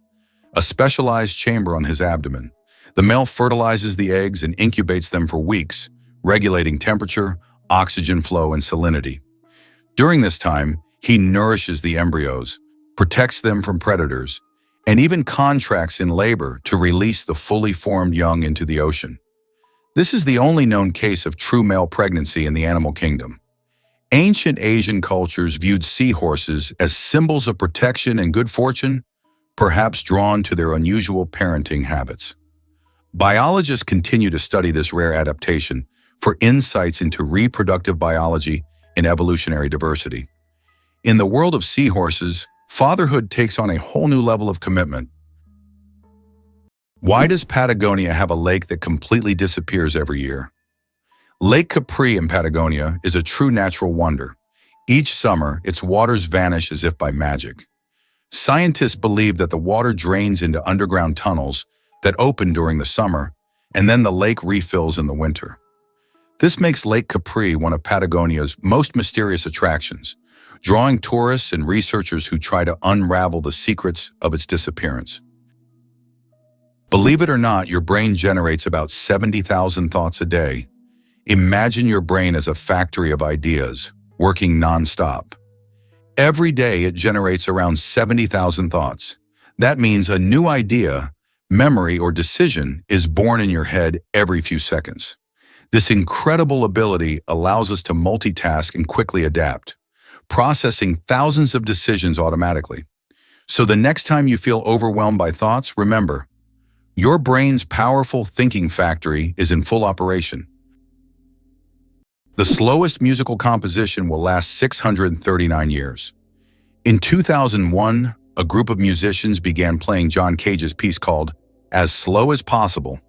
a specialized chamber on his abdomen. The male fertilizes the eggs and incubates them for weeks, regulating temperature, oxygen flow, and salinity. During this time, he nourishes the embryos, protects them from predators, and even contracts in labor to release the fully formed young into the ocean. This is the only known case of true male pregnancy in the animal kingdom. Ancient Asian cultures viewed seahorses as symbols of protection and good fortune, perhaps drawn to their unusual parenting habits. Biologists continue to study this rare adaptation for insights into reproductive biology and evolutionary diversity. In the world of seahorses, fatherhood takes on a whole new level of commitment. Why does Patagonia have a lake that completely disappears every year? Lake Capri in Patagonia is a true natural wonder. Each summer, its waters vanish as if by magic. Scientists believe that the water drains into underground tunnels that open during the summer, and then the lake refills in the winter. This makes Lake Capri one of Patagonia's most mysterious attractions, drawing tourists and researchers who try to unravel the secrets of its disappearance. Believe it or not, your brain generates about 70,000 thoughts a day. Imagine your brain as a factory of ideas, working non-stop. Every day it generates around 70,000 thoughts. That means a new idea, memory, or decision is born in your head every few seconds. This incredible ability allows us to multitask and quickly adapt, processing thousands of decisions automatically. So the next time you feel overwhelmed by thoughts, remember, your brain's powerful thinking factory is in full operation. The slowest musical composition will last 639 years. In 2001, a group of musicians began playing John Cage's piece called As Slow as Possible.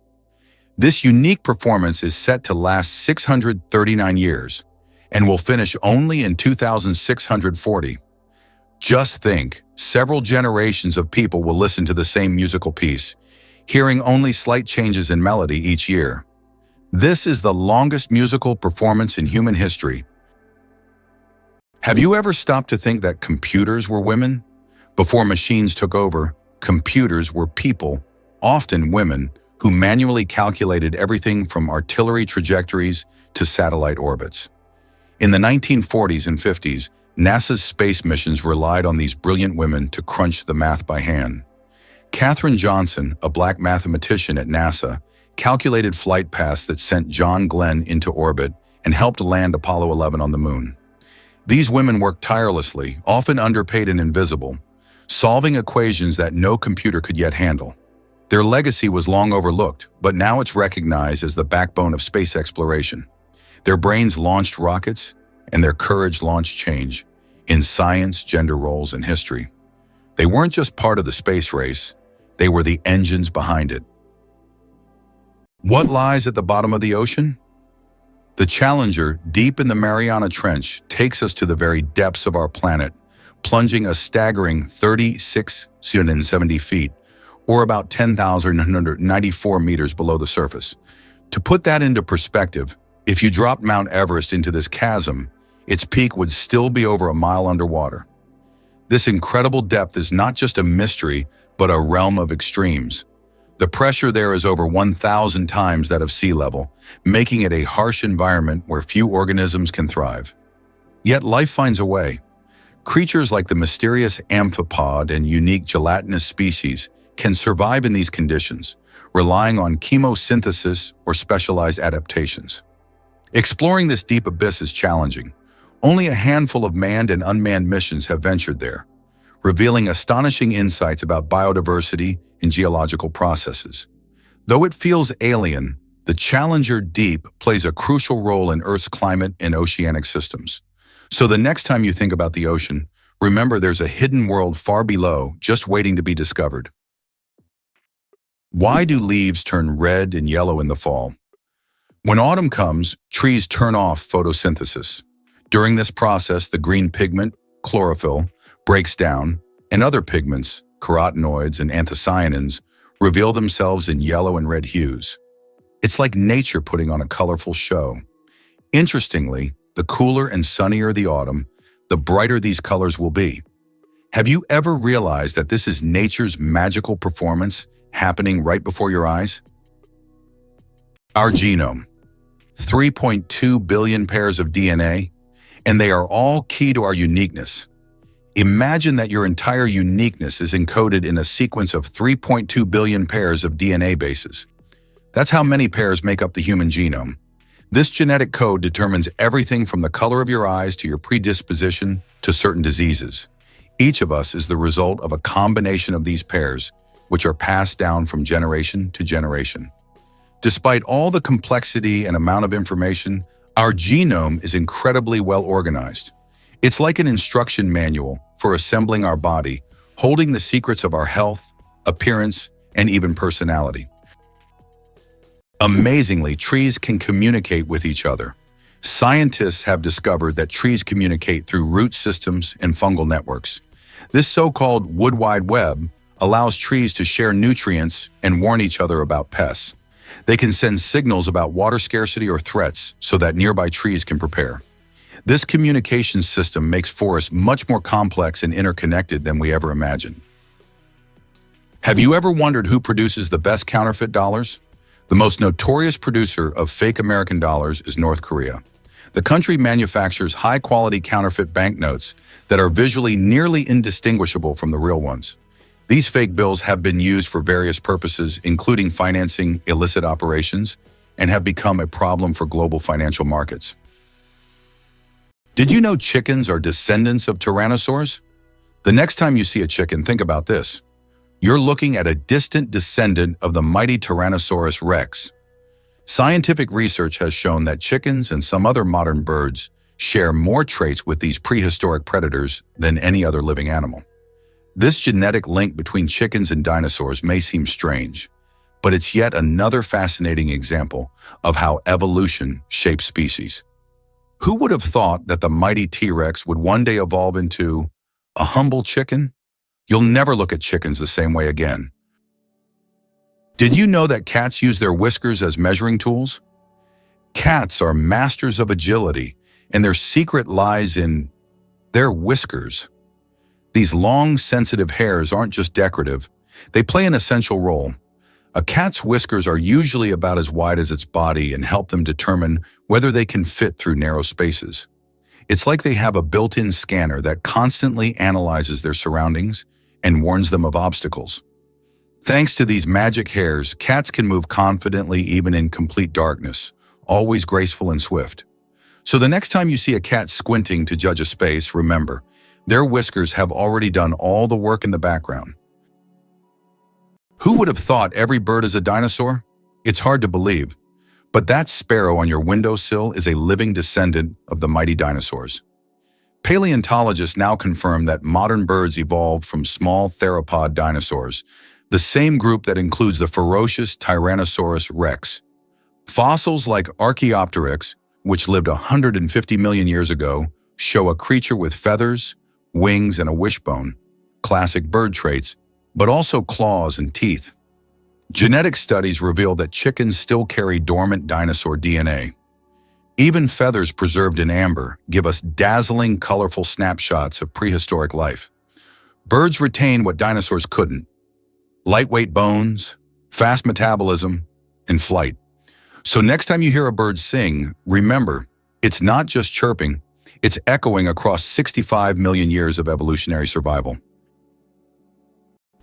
This unique performance is set to last 639 years and will finish only in 2640. Just think, several generations of people will listen to the same musical piece, hearing only slight changes in melody each year. This is the longest musical performance in human history. Have you ever stopped to think that computers were women? Before machines took over, computers were people, often women, who manually calculated everything from artillery trajectories to satellite orbits. In the 1940s and 50s, NASA's space missions relied on these brilliant women to crunch the math by hand. Katherine Johnson, a black mathematician at NASA, calculated flight paths that sent John Glenn into orbit and helped land Apollo 11 on the moon. These women worked tirelessly, often underpaid and invisible, solving equations that no computer could yet handle. Their legacy was long overlooked, but now it's recognized as the backbone of space exploration. Their brains launched rockets, and their courage launched change in science, gender roles, and history. They weren't just part of the space race, they were the engines behind it. What lies at the bottom of the ocean? The Challenger, deep in the Mariana Trench, takes us to the very depths of our planet, plunging a staggering 3,670 feet, or about 10,994 meters below the surface. To put that into perspective, if you dropped Mount Everest into this chasm, its peak would still be over a mile underwater. This incredible depth is not just a mystery, but a realm of extremes. The pressure there is over 1,000 times that of sea level, making it a harsh environment where few organisms can thrive. Yet life finds a way. Creatures like the mysterious amphipod and unique gelatinous species can survive in these conditions, relying on chemosynthesis or specialized adaptations. Exploring this deep abyss is challenging. Only a handful of manned and unmanned missions have ventured there, revealing astonishing insights about biodiversity and geological processes. Though it feels alien, the Challenger Deep plays a crucial role in Earth's climate and oceanic systems. So the next time you think about the ocean, remember there's a hidden world far below, just waiting to be discovered. Why do leaves turn red and yellow in the fall? When autumn comes, trees turn off photosynthesis. During this process, the green pigment, chlorophyll, breaks down, and other pigments, carotenoids and anthocyanins, reveal themselves in yellow and red hues. It's like nature putting on a colorful show. Interestingly, the cooler and sunnier the autumn, the brighter these colors will be. Have you ever realized that this is nature's magical performance happening right before your eyes? Our genome. 3.2 billion pairs of DNA, and they are all key to our uniqueness. Imagine that your entire uniqueness is encoded in a sequence of 3.2 billion pairs of DNA bases. That's how many pairs make up the human genome. This genetic code determines everything from the color of your eyes to your predisposition to certain diseases. Each of us is the result of a combination of these pairs, which are passed down from generation to generation. Despite all the complexity and amount of information, our genome is incredibly well organized. It's like an instruction manual for assembling our body, holding the secrets of our health, appearance, and even personality. Amazingly, trees can communicate with each other. Scientists have discovered that trees communicate through root systems and fungal networks. This so-called wood wide web allows trees to share nutrients and warn each other about pests. They can send signals about water scarcity or threats so that nearby trees can prepare. This communication system makes forests much more complex and interconnected than we ever imagined. Have you ever wondered who produces the best counterfeit dollars? The most notorious producer of fake American dollars is North Korea. The country manufactures high-quality counterfeit banknotes that are visually nearly indistinguishable from the real ones. These fake bills have been used for various purposes, including financing illicit operations, and have become a problem for global financial markets. Did you know chickens are descendants of tyrannosaurs? The next time you see a chicken, think about this. You're looking at a distant descendant of the mighty Tyrannosaurus rex. Scientific research has shown that chickens and some other modern birds share more traits with these prehistoric predators than any other living animal. This genetic link between chickens and dinosaurs may seem strange, but it's yet another fascinating example of how evolution shapes species. Who would have thought that the mighty T-Rex would one day evolve into a humble chicken? You'll never look at chickens the same way again. Did you know that cats use their whiskers as measuring tools? Cats are masters of agility, and their secret lies in their whiskers. These long, sensitive hairs aren't just decorative. They play an essential role. A cat's whiskers are usually about as wide as its body and help them determine whether they can fit through narrow spaces. It's like they have a built-in scanner that constantly analyzes their surroundings and warns them of obstacles. Thanks to these magic hairs, cats can move confidently even in complete darkness, always graceful and swift. So the next time you see a cat squinting to judge a space, remember, their whiskers have already done all the work in the background. Who would have thought every bird is a dinosaur? It's hard to believe, but that sparrow on your windowsill is a living descendant of the mighty dinosaurs. Paleontologists now confirm that modern birds evolved from small theropod dinosaurs, the same group that includes the ferocious Tyrannosaurus rex. Fossils like Archaeopteryx, which lived 150 million years ago, show a creature with feathers, wings, and a wishbone, classic bird traits, but also claws and teeth. Genetic studies reveal that chickens still carry dormant dinosaur DNA. Even feathers preserved in amber give us dazzling, colorful snapshots of prehistoric life. Birds retain what dinosaurs couldn't: lightweight bones, fast metabolism, and flight. So next time you hear a bird sing, remember, it's not just chirping, it's echoing across 65 million years of evolutionary survival.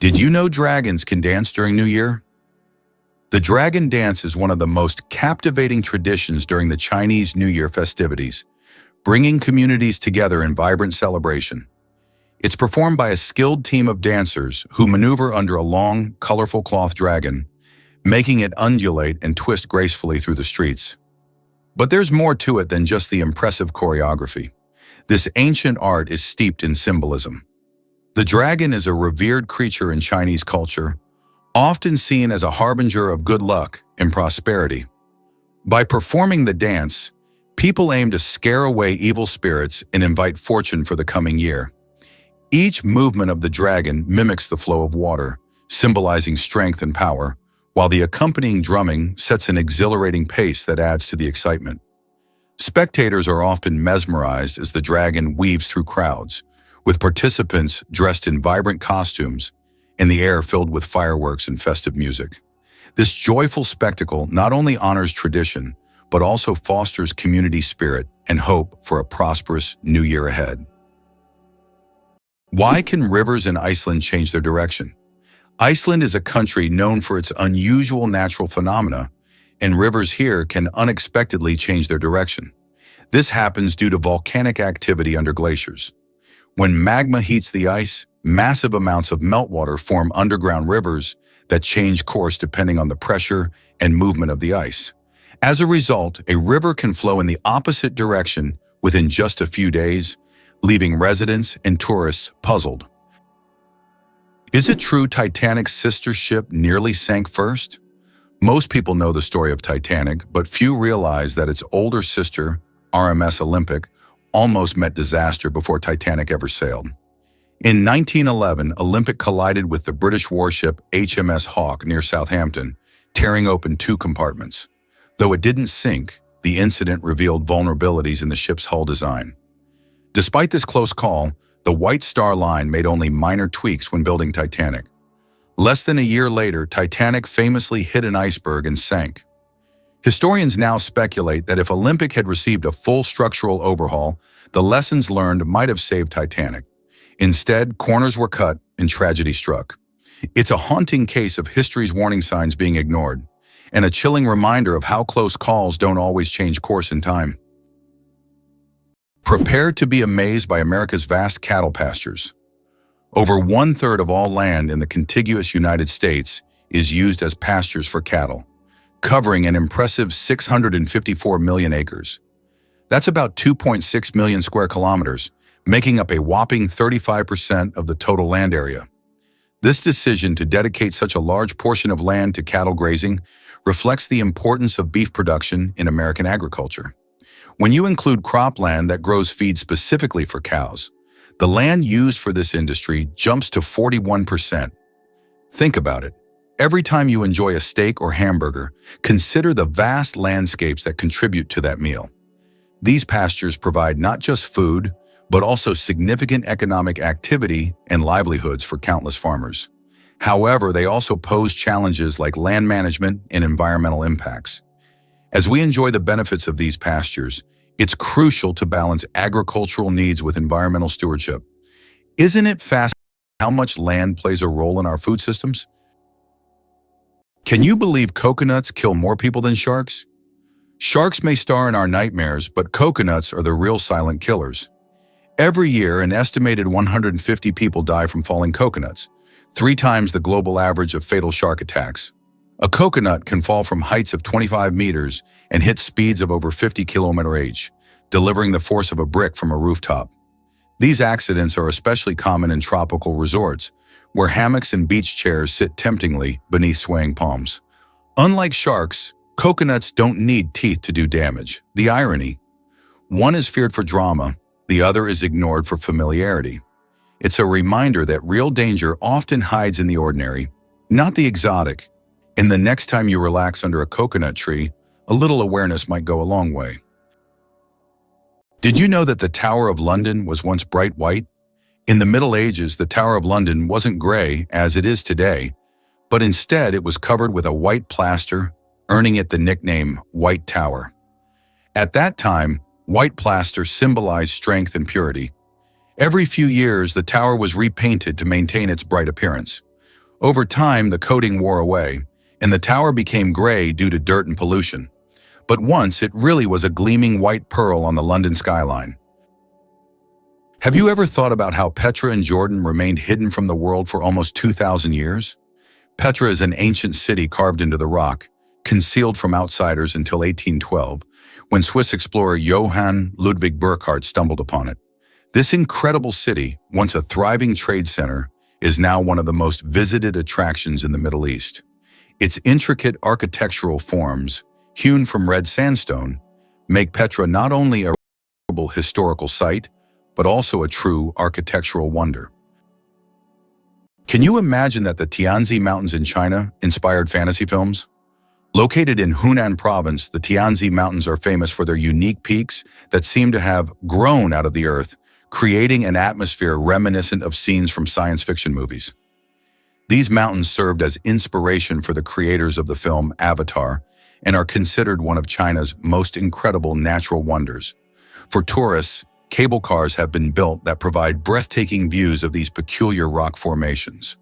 Did you know dragons can dance during New Year? The dragon dance is one of the most captivating traditions during the Chinese New Year festivities, bringing communities together in vibrant celebration. It's performed by a skilled team of dancers who maneuver under a long, colorful cloth dragon, making it undulate and twist gracefully through the streets. But there's more to it than just the impressive choreography. This ancient art is steeped in symbolism. The dragon is a revered creature in Chinese culture, often seen as a harbinger of good luck and prosperity. By performing the dance, people aim to scare away evil spirits and invite fortune for the coming year. Each movement of the dragon mimics the flow of water, symbolizing strength and power, while the accompanying drumming sets an exhilarating pace that adds to the excitement. Spectators are often mesmerized as the dragon weaves through crowds, with participants dressed in vibrant costumes and the air filled with fireworks and festive music. This joyful spectacle not only honors tradition, but also fosters community spirit and hope for a prosperous new year ahead. Why can rivers in Iceland change their direction? Iceland is a country known for its unusual natural phenomena, and rivers here can unexpectedly change their direction. This happens due to volcanic activity under glaciers. When magma heats the ice, massive amounts of meltwater form underground rivers that change course depending on the pressure and movement of the ice. As a result, a river can flow in the opposite direction within just a few days, leaving residents and tourists puzzled. Is it true Titanic's sister ship nearly sank first? Most people know the story of Titanic, but few realize that its older sister, RMS Olympic, almost met disaster before Titanic ever sailed. In 1911, Olympic collided with the British warship HMS Hawke near Southampton, tearing open two compartments. Though it didn't sink, the incident revealed vulnerabilities in the ship's hull design. Despite this close call, the White Star Line made only minor tweaks when building Titanic. Less than a year later, Titanic famously hit an iceberg and sank. Historians now speculate that if Olympic had received a full structural overhaul, the lessons learned might have saved Titanic. Instead, corners were cut and tragedy struck. It's a haunting case of history's warning signs being ignored, and a chilling reminder of how close calls don't always change course in time. Prepare to be amazed by America's vast cattle pastures. Over 1/3 of all land in the contiguous United States is used as pastures for cattle, covering an impressive 654 million acres. That's about 2.6 million square kilometers, making up a whopping 35% of the total land area. This decision to dedicate such a large portion of land to cattle grazing reflects the importance of beef production in American agriculture. When you include cropland that grows feed specifically for cows, the land used for this industry jumps to 41%. Think about it. Every time you enjoy a steak or hamburger, consider the vast landscapes that contribute to that meal. These pastures provide not just food, but also significant economic activity and livelihoods for countless farmers. However, they also pose challenges like land management and environmental impacts. As we enjoy the benefits of these pastures, it's crucial to balance agricultural needs with environmental stewardship. Isn't it fascinating how much land plays a role in our food systems? Can you believe coconuts kill more people than sharks? Sharks may star in our nightmares, but coconuts are the real silent killers. Every year, an estimated 150 people die from falling coconuts, 3 times the global average of fatal shark attacks. A coconut can fall from heights of 25 meters and hit speeds of over 50 km/h, delivering the force of a brick from a rooftop. These accidents are especially common in tropical resorts, where hammocks and beach chairs sit temptingly beneath swaying palms. Unlike sharks, coconuts don't need teeth to do damage. The irony: one is feared for drama, the other is ignored for familiarity. It's a reminder that real danger often hides in the ordinary, not the exotic. And the next time you relax under a coconut tree, a little awareness might go a long way. Did you know that the Tower of London was once bright white? In the Middle Ages, the Tower of London wasn't gray as it is today, but instead it was covered with a white plaster, earning it the nickname White Tower. At that time, white plaster symbolized strength and purity. Every few years, the tower was repainted to maintain its bright appearance. Over time, the coating wore away, and the tower became gray due to dirt and pollution. But once, it really was a gleaming white pearl on the London skyline. Have you ever thought about how Petra in Jordan remained hidden from the world for almost 2,000 years? Petra is an ancient city carved into the rock, concealed from outsiders until 1812, when Swiss explorer Johann Ludwig Burckhardt stumbled upon it. This incredible city, once a thriving trade center, is now one of the most visited attractions in the Middle East. Its intricate architectural forms, hewn from red sandstone, make Petra not only a remarkable historical site, but also a true architectural wonder. Can you imagine that the Tianzi Mountains in China inspired fantasy films? Located in Hunan province, the Tianzi Mountains are famous for their unique peaks that seem to have grown out of the earth, creating an atmosphere reminiscent of scenes from science fiction movies. These mountains served as inspiration for the creators of the film Avatar and are considered one of China's most incredible natural wonders. For tourists, cable cars have been built that provide breathtaking views of these peculiar rock formations.